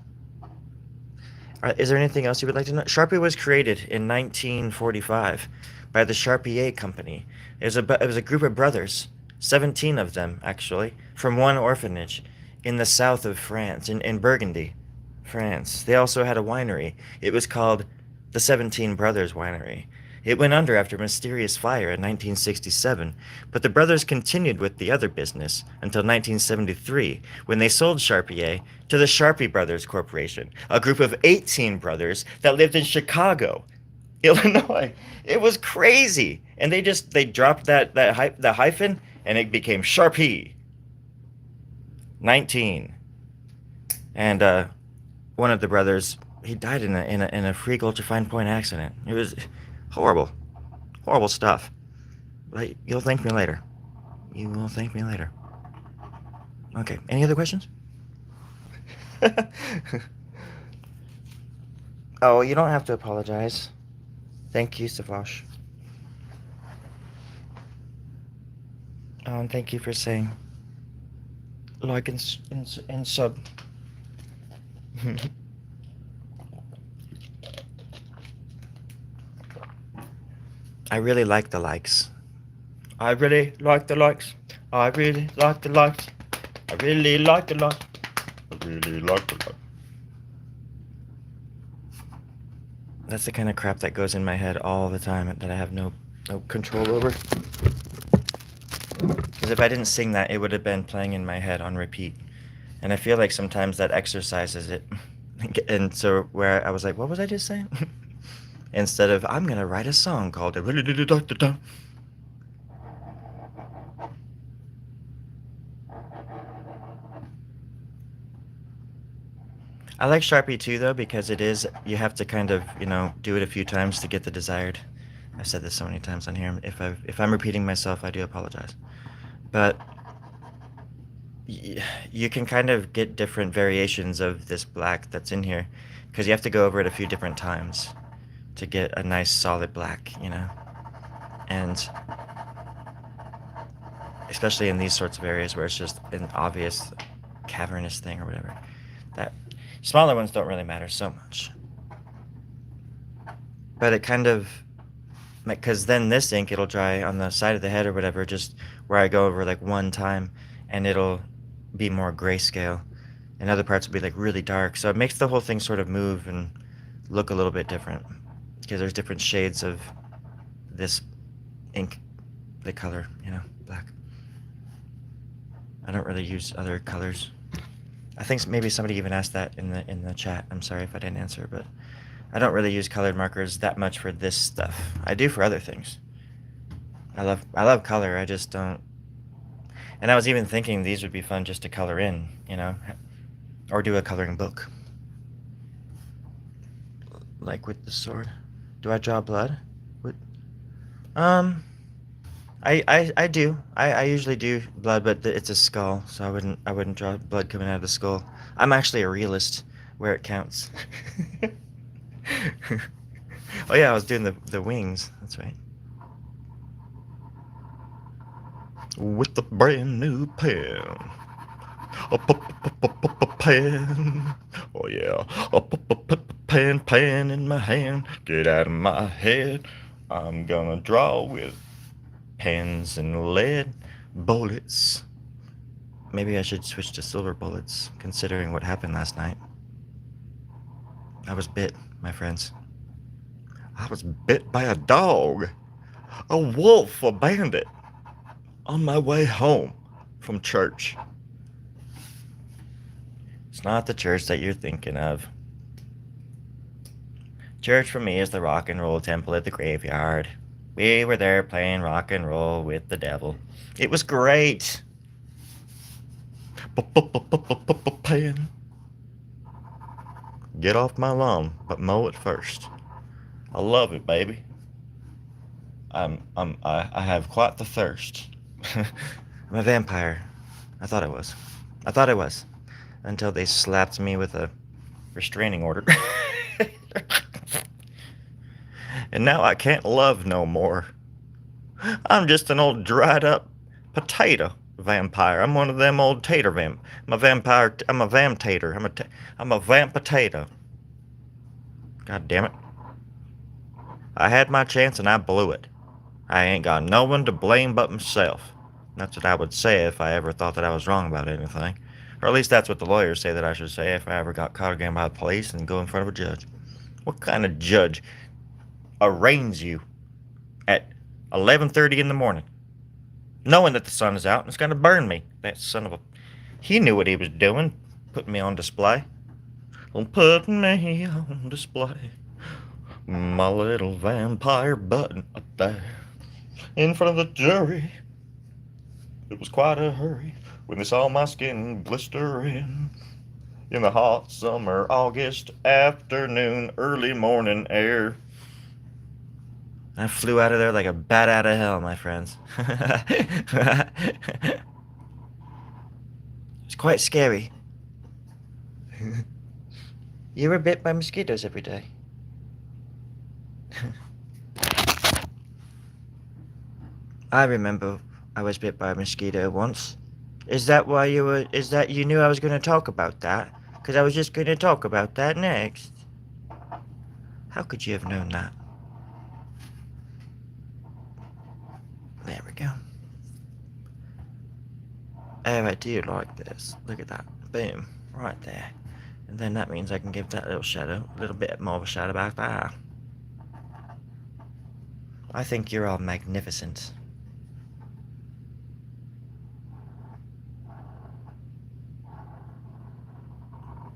Is there anything else you would like to know? Sharpie was created in 1945 by the Charpier Company. It was a group of brothers, 17 of them, actually, from one orphanage in the south of France, in Burgundy, France. They also had a winery. It was called the 17 Brothers Winery. It went under after a mysterious fire in 1967, but the brothers continued with the other business until 1973, when they sold Charpier to the Sharpie Brothers Corporation, a group of 18 brothers that lived in Chicago, Illinois. It was crazy. And they dropped the hyphen and it became Sharpie 19. And one of the brothers, he died in a freak ultra fine point accident. It was horrible, horrible stuff. But you'll thank me later. You will thank me later. Okay. Any other questions? Oh, you don't have to apologize. Thank you, Savash. And thank you for saying like and sub. I really like the likes. I really like the likes. I really like the likes. I really like the likes. I really like the likes. That's the kind of crap that goes in my head all the time that I have no control over. Because if I didn't sing that, it would have been playing in my head on repeat. And I feel like sometimes that exercises it. And so where I was like, what was I just saying? Instead of, I'm going to write a song called... I like Sharpie too, though, because you have to kind of, do it a few times to get the desired. I've said this so many times on here. If I'm repeating myself, I do apologize. But you can kind of get different variations of this black that's in here, because you have to go over it a few different times to get a nice solid black, and especially in these sorts of areas where it's just an obvious cavernous thing or whatever. That smaller ones don't really matter so much. but it kind of, because then this ink, it'll dry on the side of the head or whatever, just where I go over like one time, and it'll be more grayscale, and other parts will be like really dark. So it makes the whole thing sort of move and look a little bit different, because there's different shades of this ink, the color, black. I don't really use other colors. I think maybe somebody even asked that in the chat. I'm sorry if I didn't answer, but I don't really use colored markers that much for this stuff. I do for other things. I love color. I just don't. And I was even thinking these would be fun just to color in, or do a coloring book. Like with the sword. Do I draw blood? What? I do. I usually do blood, but it's a skull, so I wouldn't draw blood coming out of the skull. I'm actually a realist where it counts. Oh yeah, I was doing the wings. That's right. With a brand new pen. A pen. Oh yeah. A pen in my hand. Get out of my head. I'm gonna draw with pens and lead bullets. Maybe I should switch to silver bullets, considering what happened last night. I was bit, my friends. I was bit by a dog. A wolf, a bandit. On my way home from church. It's not the church that you're thinking of. Church for me is the rock and roll temple at the graveyard. We were there playing rock and roll with the devil. It was great. Pen. Get off my lawn, but mow it first. I love it, baby. I have quite the thirst. I'm a vampire. I thought I was. Until they slapped me with a restraining order. And now I can't love no more. I'm just an old dried up potato vampire. I'm one of them old tater vamp. I'm a vampire. I'm a vamp tater. I'm a vamp potato. God damn it. I had my chance and I blew it. I ain't got no one to blame but myself. That's what I would say if I ever thought that I was wrong about anything. Or at least that's what the lawyers say that I should say if I ever got caught again by the police and go in front of a judge. What kind of judge arraigns you at 11:30 in the morning, knowing that the sun is out and it's going to burn me? That son of a... He knew what he was doing, putting me on display. Putting me on display. My little vampire button up there in front of the jury. It was quite a hurry when they saw my skin blistering in the hot summer August afternoon, early morning air. I flew out of there like a bat out of hell, my friends. It's quite scary. You were bit by mosquitoes every day. I remember I was bit by a mosquito once. Is that you knew I was going to talk about that? Because I was just going to talk about that next. How could you have known that? There we go. Oh, I do like this. Look at that. Boom. Right there. And then that means I can give that little shadow a little bit more of a shadow back there. I think you're all magnificent.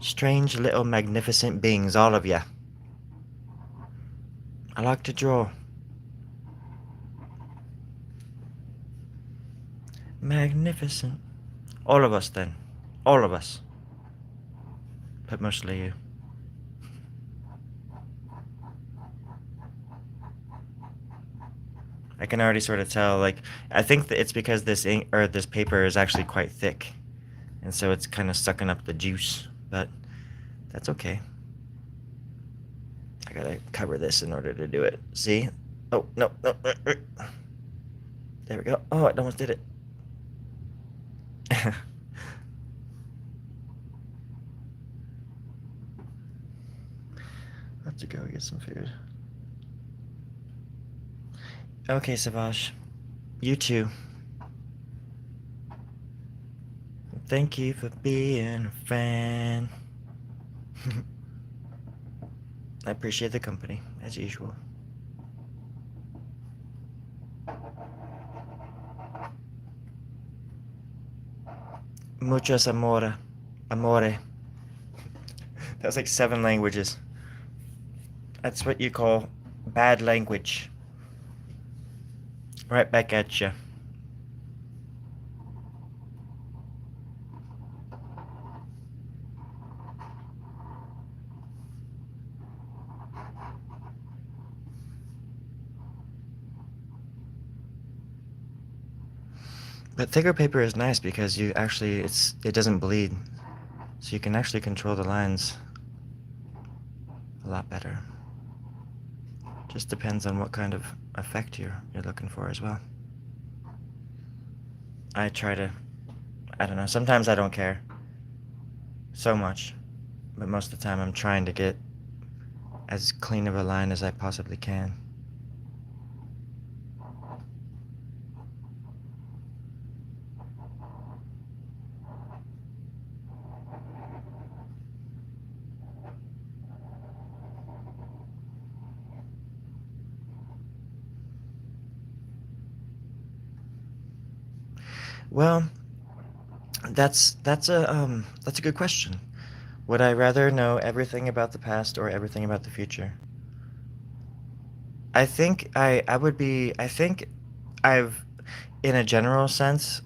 Strange little magnificent beings, all of you. I like to draw. Magnificent. All of us then. All of us. But mostly you. I can already sort of tell, like, I think that it's because this ink or this paper is actually quite thick. And so it's kind of sucking up the juice, but that's okay. I gotta cover this in order to do it. See? Oh, no. There we go. Oh, I almost did it. Have to go get some food. Okay, Savage. You too. Thank you for being a fan. I appreciate the company, as usual. Muchos amore. Amore. That's like 7 languages. That's what you call bad language. Right back at you. But thicker paper is nice because it doesn't bleed. So you can actually control the lines a lot better. Just depends on what kind of effect you're looking for as well. I don't know, sometimes I don't care so much, but most of the time I'm trying to get as clean of a line as I possibly can. Well, that's a good question. Would I rather know everything about the past or everything about the future? I would be I think I've in a general sense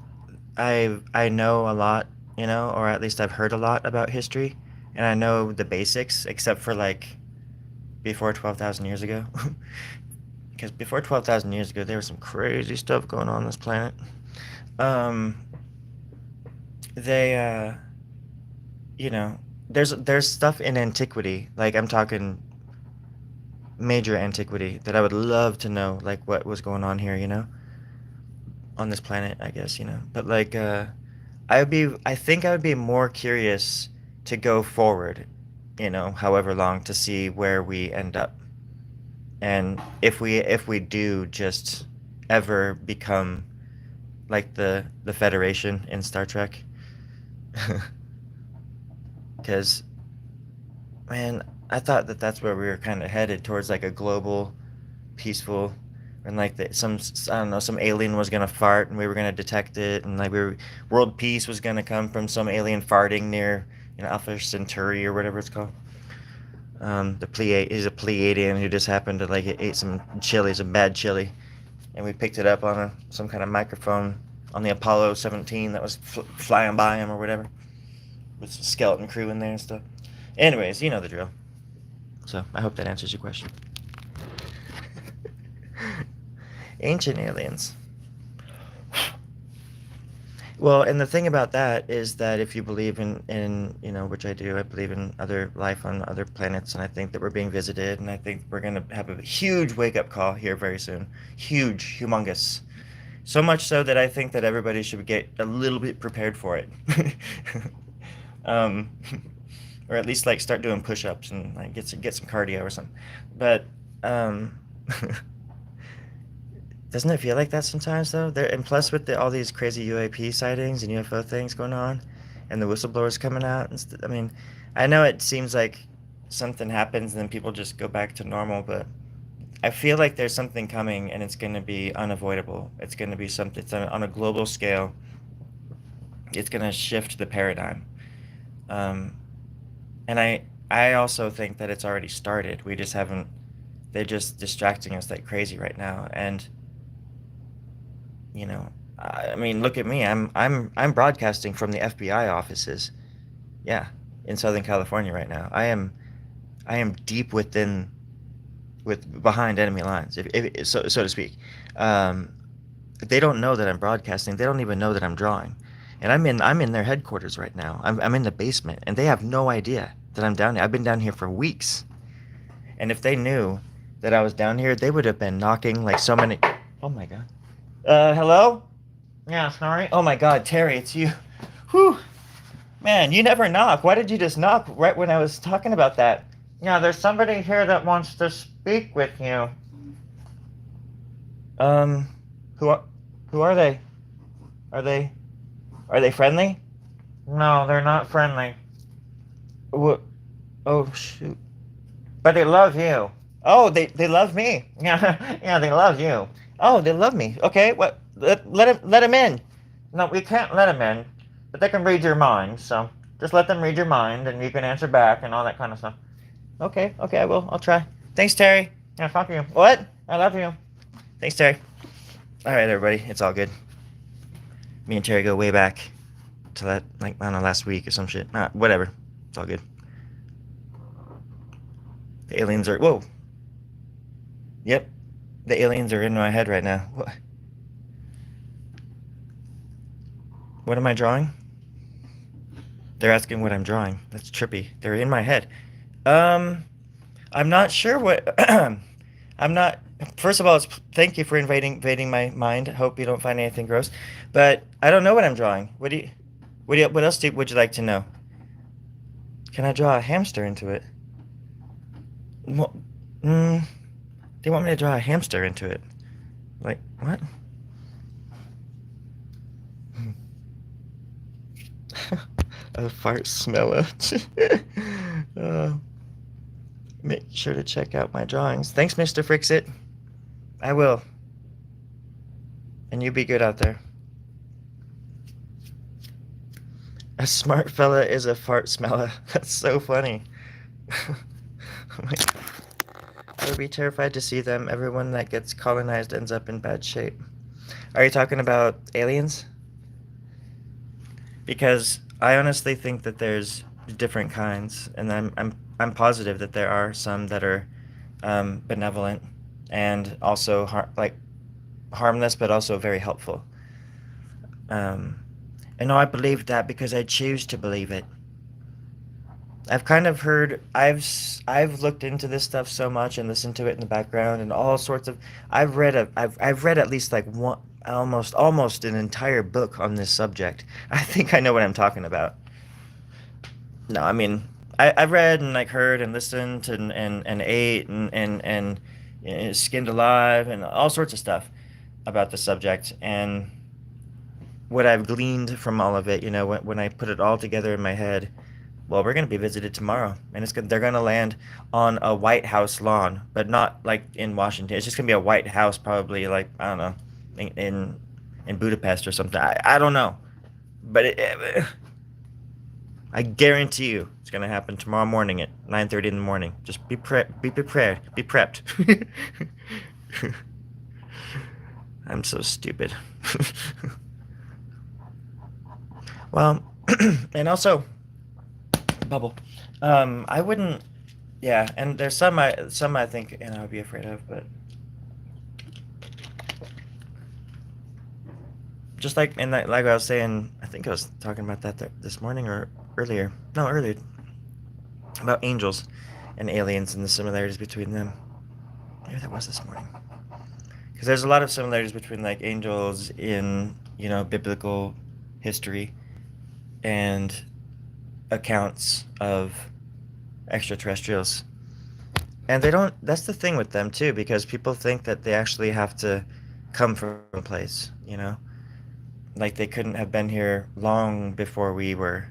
I know a lot, or at least I've heard a lot about history, and I know the basics except for like before 12,000 years ago. Because before 12,000 years ago there was some crazy stuff going on this planet. Um they you know, there's stuff in antiquity, like I'm talking major antiquity, that I would love to know, like what was going on here, on this planet, I guess, But like, I think I would be more curious to go forward, however long, to see where we end up, and if we do just ever become like the Federation in Star Trek, because man, I thought that that's where we were kind of headed towards, like a global, peaceful, and like I don't know, some alien was gonna fart and we were gonna detect it, and like world peace was gonna come from some alien farting near, Alpha Centauri or whatever it's called. The Pleiad is a Pleiadian who just happened to like ate some chili, some bad chili, and we picked it up on some kind of microphone on the Apollo 17 that was flying by him or whatever, with some skeleton crew in there and stuff. Anyways, you know the drill. So I hope that answers your question. Ancient aliens. Well, and the thing about that is that if you believe in which I do, I believe in other life on other planets, and I think that we're being visited, and I think we're going to have a huge wake-up call here very soon. Huge, humongous. So much so that I think that everybody should get a little bit prepared for it. um, or at least like start doing push-ups and like get some cardio or something. But um, doesn't it feel like that sometimes though? And plus with all these crazy UAP sightings and UFO things going on, and the whistleblowers coming out, I mean, I know it seems like something happens and then people just go back to normal, but I feel like there's something coming and it's going to be unavoidable. It's going to be something. It's on a global scale. It's going to shift the paradigm. Um, and I also think that it's already started. We just haven't. They're just distracting us like crazy right now, and I mean, look at me. I'm broadcasting from the FBI offices. Yeah, in Southern California right now. I am deep behind enemy lines, if so to speak. Um, they don't know that I'm broadcasting. They don't even know that I'm drawing, and I'm in their headquarters right now. I'm in the basement, and they have no idea that I'm down here. I've been down here for weeks, and if they knew that I was down here, they would have been knocking like so many. Oh my god. Hello? Yeah, sorry. Oh my god, Terry, it's you. Whew. Man, you never knock. Why did you just knock right when I was talking about that? Yeah, there's somebody here that wants to speak with you. Um, who are, who are they? Are they, are they friendly? No, they're not friendly. What? Oh, shoot. But they love you. Oh, they love me. Yeah, yeah, they love you. Oh, they love me. Okay, what? Let him in. No, we can't let him in, but they can read your mind. So just let them read your mind, and you can answer back and all that kind of stuff. Okay, okay, I will. I'll try. Thanks, Terry. Yeah, fuck you. What? I love you. Thanks, Terry. All right, everybody, it's all good. Me and Terry go way back to that, like, I don't know, last week or some shit. Whatever. It's all good. The aliens are. Whoa. Yep. The aliens are in my head right now. What am I drawing? They're asking what I'm drawing. That's trippy. They're in my head. Um, I'm not sure what. I'm not. First of all, thank you for invading my mind. Hope you don't find anything gross. But I don't know what I'm drawing. What else would you like to know? Can I draw a hamster into it? Well, mm, they want me to draw a hamster into it. Like, what? A fart smeller. uh, Make sure to check out my drawings. Thanks, Mr. Frixit. I will. And you be good out there. A smart fella is a fart smeller. That's so funny. I would be terrified to see them. Everyone that gets colonized ends up in bad shape. Are you talking about aliens? Because I honestly think that there's different kinds, and I'm positive that there are some that are benevolent and also harmless, but also very helpful. Um, and I believe that because I choose to believe it. I've kind of heard I've looked into this stuff so much and listened to it in the background and all sorts of I've read at least like one almost an entire book on this subject. I think I know what I'm talking about. No, I mean I've read and like heard and listened and ate and skinned alive and all sorts of stuff about the subject, and what I've gleaned from all of it, when I put it all together in my head. Well, we're going to be visited tomorrow, and they're going to land on a White House lawn, but not like in Washington. It's just going to be a White House, probably like I don't know, in Budapest or something. I don't know, but I guarantee you it's going to happen tomorrow morning at 9:30 in the morning. Just be prepared, be prepped. I'm so stupid. Well, and also. Bubble. I wouldn't. Yeah, and there's some I think I would be afraid of, but just like like I was saying, I think I was talking about that this morning or earlier. No, earlier about angels and aliens and the similarities between them. Maybe that was this morning. Because there's a lot of similarities between like angels in biblical history and accounts of extraterrestrials. And they don't, that's the thing with them too, because people think that they actually have to come from a place, like they couldn't have been here long before we were.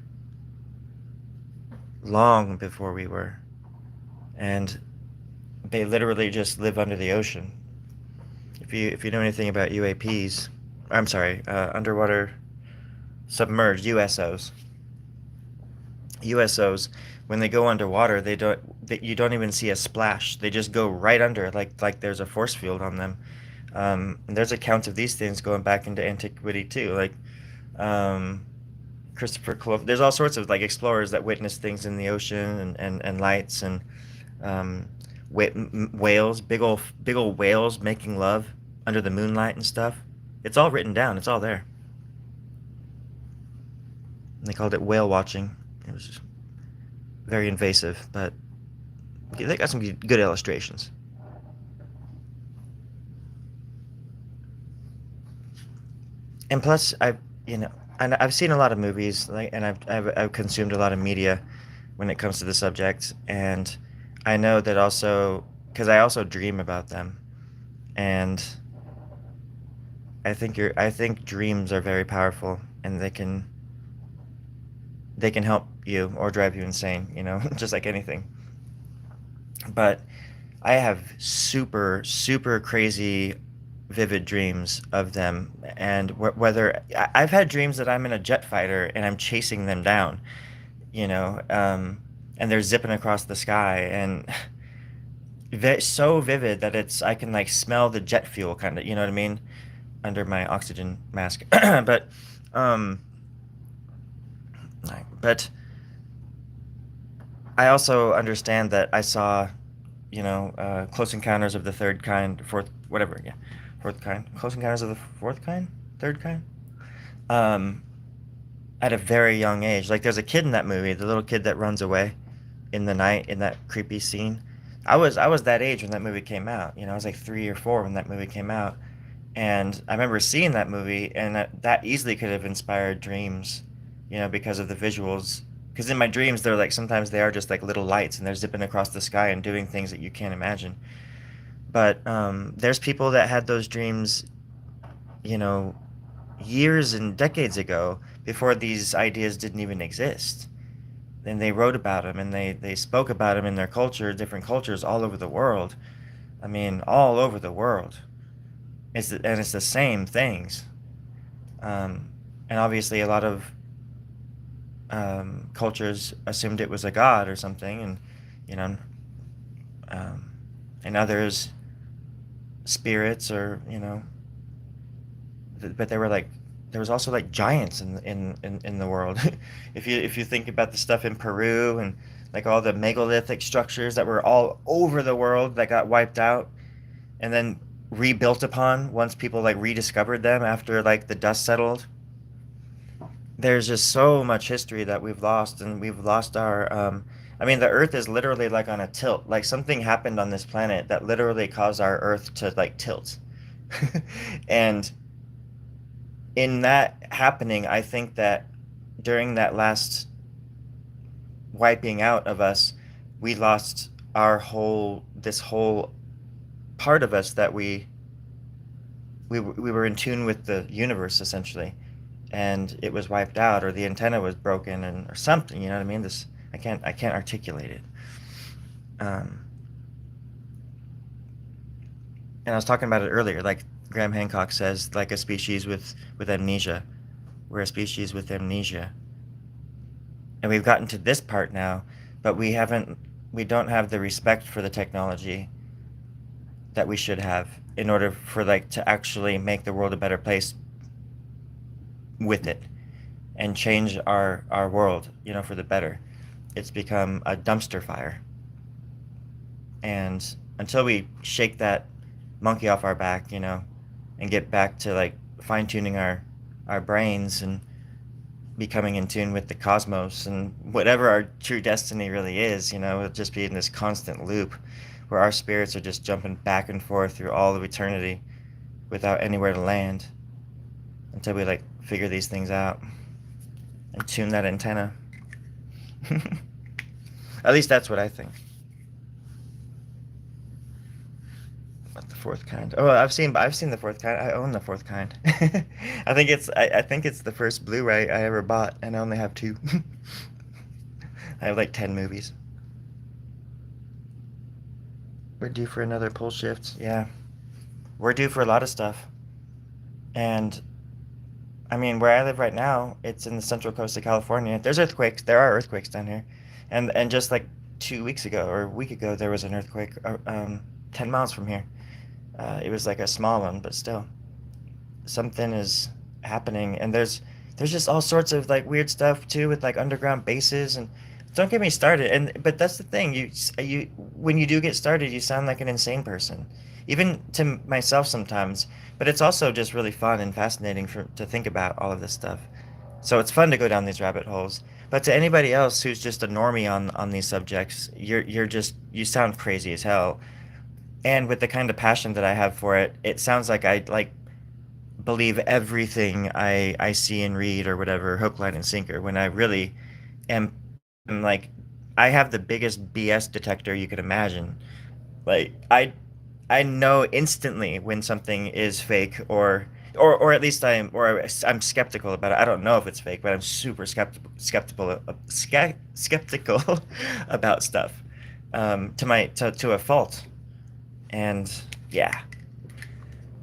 And they literally just live under the ocean. If you know anything about UAPs, I'm sorry, underwater submerged USOs, when they go underwater, you don't even see a splash. They just go right under, like there's a force field on them. And there's accounts of these things going back into antiquity too, like Christopher Columbus. There's all sorts of like explorers that witness things in the ocean and lights and whales, big old whales making love under the moonlight and stuff. It's all written down. It's all there. And they called it whale watching. It was just very invasive, but they got some good illustrations. And plus, I've seen a lot of movies, and I've consumed a lot of media when it comes to the subject, and I know that also because I also dream about them, and I think dreams are very powerful, and they can help you or drive you insane, you know, just like anything. But I have super crazy vivid dreams of them, and whether I've had dreams that I'm in a jet fighter and I'm chasing them down, you know, and they're zipping across the sky, and so vivid that it's I can like smell the jet fuel kind of, you know what I mean, under my oxygen mask. But um, but I also understand that I saw, you know, Close Encounters of the Third Kind, fourth, whatever, yeah, fourth kind, Close Encounters of the Fourth Kind, Third Kind, um, at a very young age. Like, there's a kid in that movie, the little kid that runs away in the night in that creepy scene. I was that age when that movie came out. You know, I was like 3 or 4 when that movie came out, and I remember seeing that movie, and that easily could have inspired dreams, you know, because of the visuals. Because in my dreams, they're like sometimes they are just like little lights, and they're zipping across the sky and doing things that you can't imagine. But there's people that had those dreams, you know, years and decades ago before these ideas didn't even exist. And they wrote about them, and they spoke about them in their culture, different cultures all over the world. I mean, all over the world. And it's the same things. Um, and obviously, a lot of cultures assumed it was a god or something, and you know, um, and others spirits or you know, but they were like there was also like giants in the world. If you think about the stuff in Peru and like all the megalithic structures that were all over the world that got wiped out and then rebuilt upon once people like rediscovered them after like the dust settled. There's just so much history that we've lost, and we've lost our I mean, the earth is literally like on a tilt. Like something happened on this planet that literally caused our earth to like tilt. And in that happening, I think that during that last wiping out of us, we lost this whole part of us that we were in tune with the universe essentially, and it was wiped out, or the antenna was broken, and or something. You know what I mean? This I can't articulate it. Um, and I was talking about it earlier. Like Graham Hancock says, like a species with amnesia. We're a species with amnesia, and we've gotten to this part now, but we don't have the respect for the technology that we should have in order for like to actually make the world a better place with it and change our world, you know, for the better. It's become a dumpster fire. And until we shake that monkey off our back, you know, and get back to like fine tuning our brains and becoming in tune with the cosmos and whatever our true destiny really is, you know, it'll just be in this constant loop where our spirits are just jumping back and forth through all of eternity without anywhere to land until we like figure these things out and tune that antenna. At least that's what I think. What the fourth kind? Oh, I've seen the fourth kind. I own the fourth kind. I think it's the first Blu-ray I ever bought, and I only have two. I have like 10 movies. We're due for another pole shift. Yeah, we're due for a lot of stuff. And I mean, where I live right now, it's in the central coast of California. There's earthquakes. There are earthquakes down here, and just like 2 weeks ago or a week ago, there was an earthquake 10 miles from here. It was like a small one, but still, something is happening, and there's just all sorts of like weird stuff too with like underground bases and. Don't get me started. And but that's the thing. You when you do get started, you sound like an insane person, even to myself sometimes. But it's also just really fun and fascinating to think about all of this stuff. So it's fun to go down these rabbit holes. But to anybody else who's just a normie on these subjects, you sound crazy as hell. And with the kind of passion that I have for it, it sounds like I like believe everything I see and read or whatever, hook, line, and sinker, when I really am, am like I have the biggest BS detector you could imagine. Like I know instantly when something is fake or or at least I'm skeptical about it. I don't know if it's fake, but I'm super skeptical about stuff, to a fault. And yeah,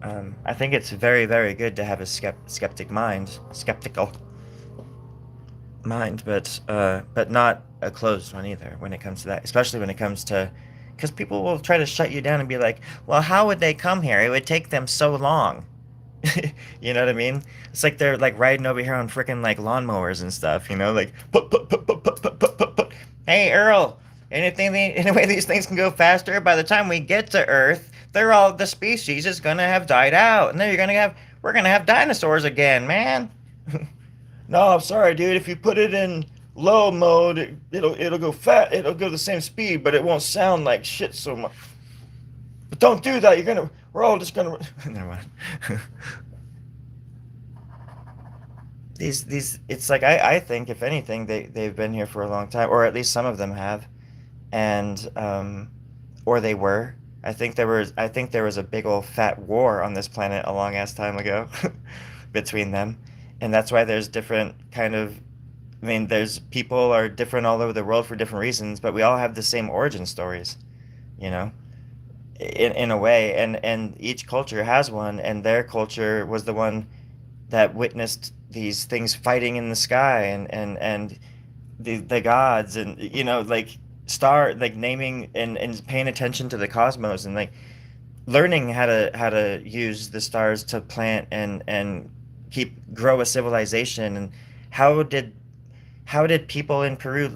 I think it's very, very good to have a skeptical mind, but not a closed one either when it comes to that, especially when it comes to, because people will try to shut you down and be like, well, how would they come here? It would take them so long. You know what I mean? It's like they're like riding over here on freaking like lawnmowers and stuff, like put, put, put, put, put, put, put, put, put. Hey Earl, any way these things can go faster, by the time we get to Earth, the species is gonna have died out, and then we're gonna have dinosaurs again, man. No, I'm sorry, dude. If you put it in low mode, it'll go fat. It'll go the same speed, but it won't sound like shit so much. But don't do that. We're all just gonna. Never mind. It's like I think if anything, they've been here for a long time, or at least some of them have, and or they were. I think there was a big old fat war on this planet a long ass time ago between them, and that's why there's different kind of. I mean, there's people are different all over the world for different reasons, but we all have the same origin stories, you know, in a way, and each culture has one, and their culture was the one that witnessed these things fighting in the sky, and the gods, and like naming and paying attention to the cosmos, and like learning how to use the stars to plant and keep grow a civilization. And how did how did people in Peru,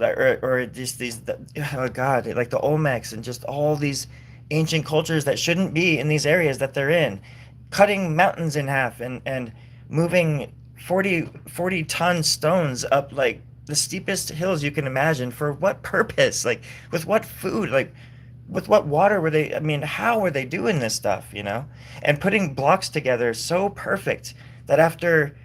or just oh God, like the Olmecs and just all these ancient cultures that shouldn't be in these areas that they're in, cutting mountains in half and moving 40 ton stones up like the steepest hills you can imagine, for what purpose? Like, with what food? Like, with what water were they? I mean, how were they doing this stuff, And putting blocks together so perfect that after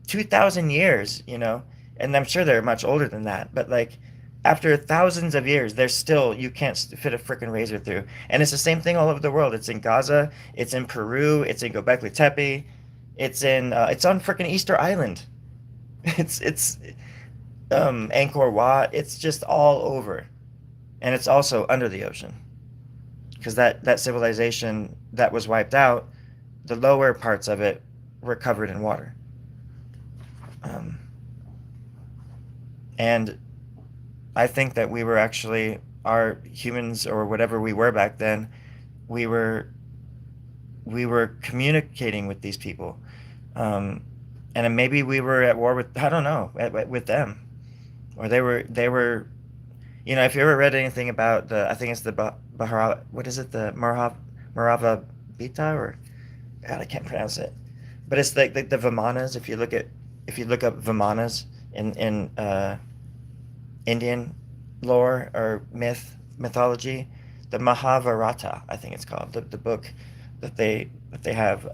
2,000 years, and I'm sure they're much older than that, but like after thousands of years, they're still, you can't fit a freaking razor through. And it's the same thing all over the world. It's in Gaza, it's in Peru, it's in Göbekli Tepe, it's on freaking Easter Island. It's Angkor Wat. It's just all over, and it's also under the ocean, because that civilization that was wiped out, the lower parts of it were covered in water. Um, and I think that we were actually, our humans or whatever we were back then, we were we were communicating with these people, um, and then maybe we were at war with, I don't know, with them, or they were. If you ever read anything about I think it's the Bahara, what is it, the Marava Bita, or God, I can't pronounce it, but it's like the Vimanas. If you look up Vimanas in Indian lore or mythology, the Mahabharata, I think it's called, the book that they have.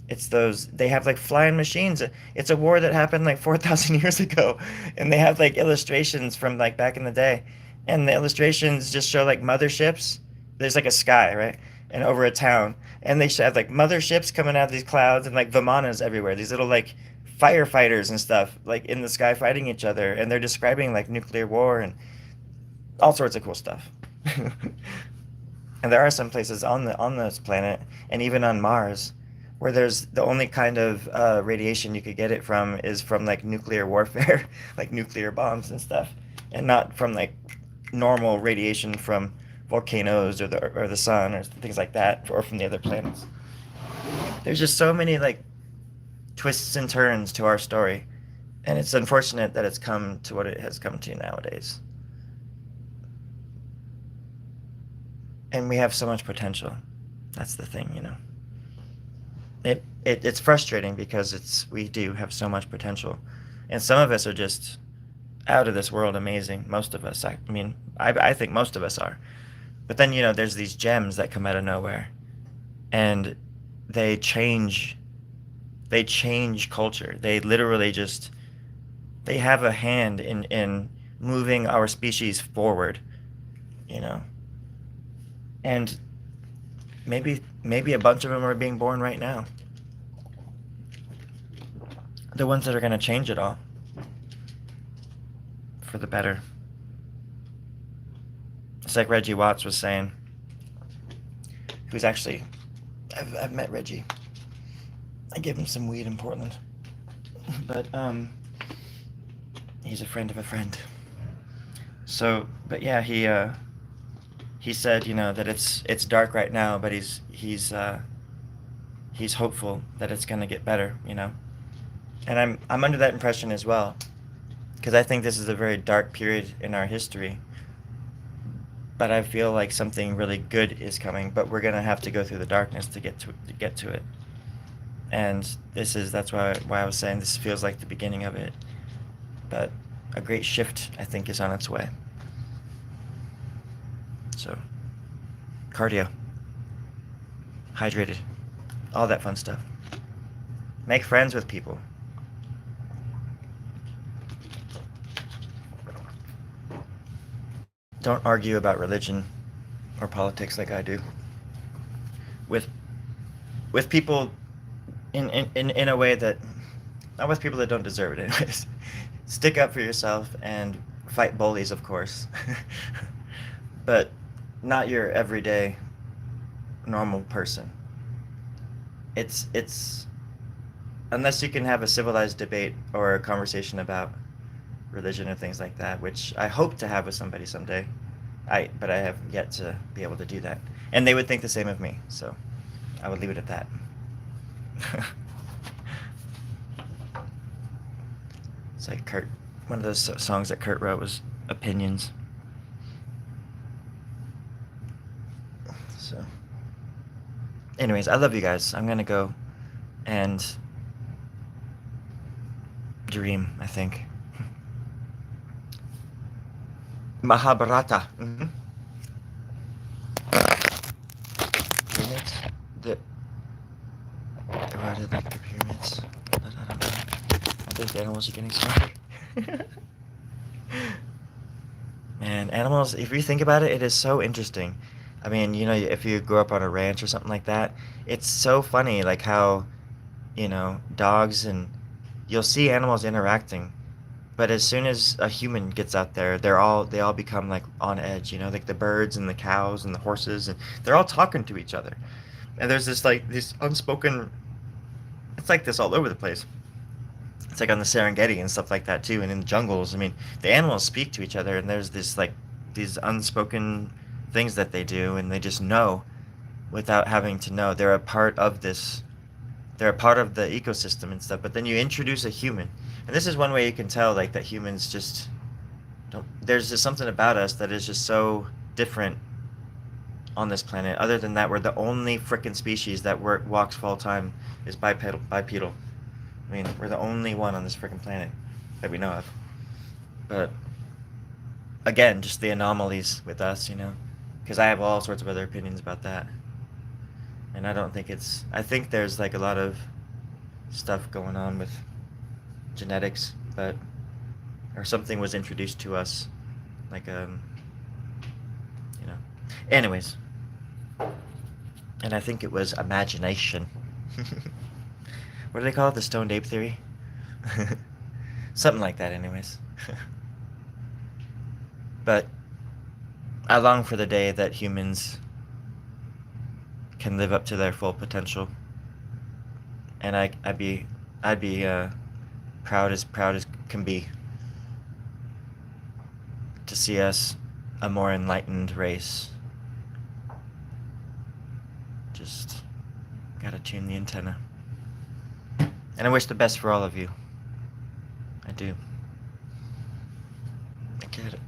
It's those, they have like flying machines. It's a war that happened like 4,000 years ago, and they have like illustrations from like back in the day, and the illustrations just show like motherships. There's like a sky, right, and over a town, and they should have like motherships coming out of these clouds, and like vimanas everywhere. These little like firefighters and stuff like in the sky fighting each other, and they're describing like nuclear war and all sorts of cool stuff. And there are some places on this planet, and even on Mars, where there's the only kind of radiation you could get it from is from like nuclear warfare, like nuclear bombs and stuff, and not from like normal radiation from volcanoes or the sun or things like that, or from the other planets. There's just so many like twists and turns to our story, and it's unfortunate that it's come to what it has come to nowadays. And we have so much potential. That's the thing. It's frustrating because we do have so much potential, and some of us are just out of this world amazing. Most of us, I mean, I think most of us are. But then there's these gems that come out of nowhere, and they change they change culture. They literally just, they have a hand in moving our species forward, you know. And maybe a bunch of them are being born right now. the ones that are going to change it all for the better. It's like Reggie Watts was saying, who's actually, I've met Reggie. I gave him some weed in Portland. But, he's a friend of a friend. So, but yeah, he said, you know, that it's dark right now, but he's hopeful that it's gonna get better, you know. And I'm under that impression as well, because I think this is a very dark period in our history. But I feel like something really good is coming, but we're gonna have to go through the darkness to get to it. And that's why I was saying this feels like the beginning of it. But a great shift, I think, is on its way. So, cardio, hydrated, all that fun stuff. Make friends with people. Don't argue about religion or politics like I do. With people in a way that, not with people that don't deserve it anyways. Stick up for yourself and fight bullies, of course. But not your everyday normal person. It's unless you can have a civilized debate or a conversation about religion or things like that, which I hope to have with somebody someday. But I have yet to be able to do that. And they would think the same of me, so I would leave it at that. It's like one of those songs that Kurt wrote was Opinions. So, anyways, I love you guys. I'm gonna go and dream, I think. Mahabharata. Mm-hmm. Pyramids? Why did like the pyramids? I don't know. I think the animals are getting smarter. Man, animals, if you think about it, it is so interesting. I mean, you know, if you grow up on a ranch or something like that, it's so funny, like how, you know, dogs and you'll see animals interacting, but as soon as a human gets out there, they all become like on edge, you know, like the birds and the cows and the horses, and they're all talking to each other. And there's this unspoken, it's like this all over the place. It's like on the Serengeti and stuff like that too, and in the jungles. I mean, the animals speak to each other, and there's this like these unspoken things that they do, and they just know without having to know. They're a part of this. They're a part of the ecosystem and stuff. But then you introduce a human, and this is one way you can tell like that humans just don't. There's just something about us that is just so different on this planet. Other than that, we're the only frickin' species that walks full time is bipedal. I mean, we're the only one on this freaking planet that we know of. But again, just the anomalies with us, you know, because I have all sorts of other opinions about that. And I don't think I think there's like a lot of stuff going on with genetics, or something was introduced to us, like, you know. Anyways. And I think it was imagination. What do they call it? The stoned ape theory? Something like that, anyways. But I long for the day that humans can live up to their full potential, and I'd be proud as can be to see us a more enlightened race. Just gotta tune the antenna. And I wish the best for all of you. I do. I get it.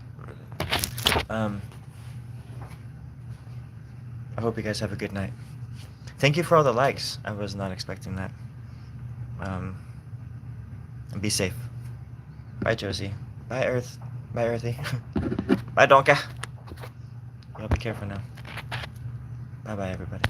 I hope you guys have a good night. Thank you for all the likes. I was not expecting that. And be safe. Bye, Josie. Bye, Earth. Bye, Earthy. Bye, Donka. Y'all be careful now. Bye-bye, everybody.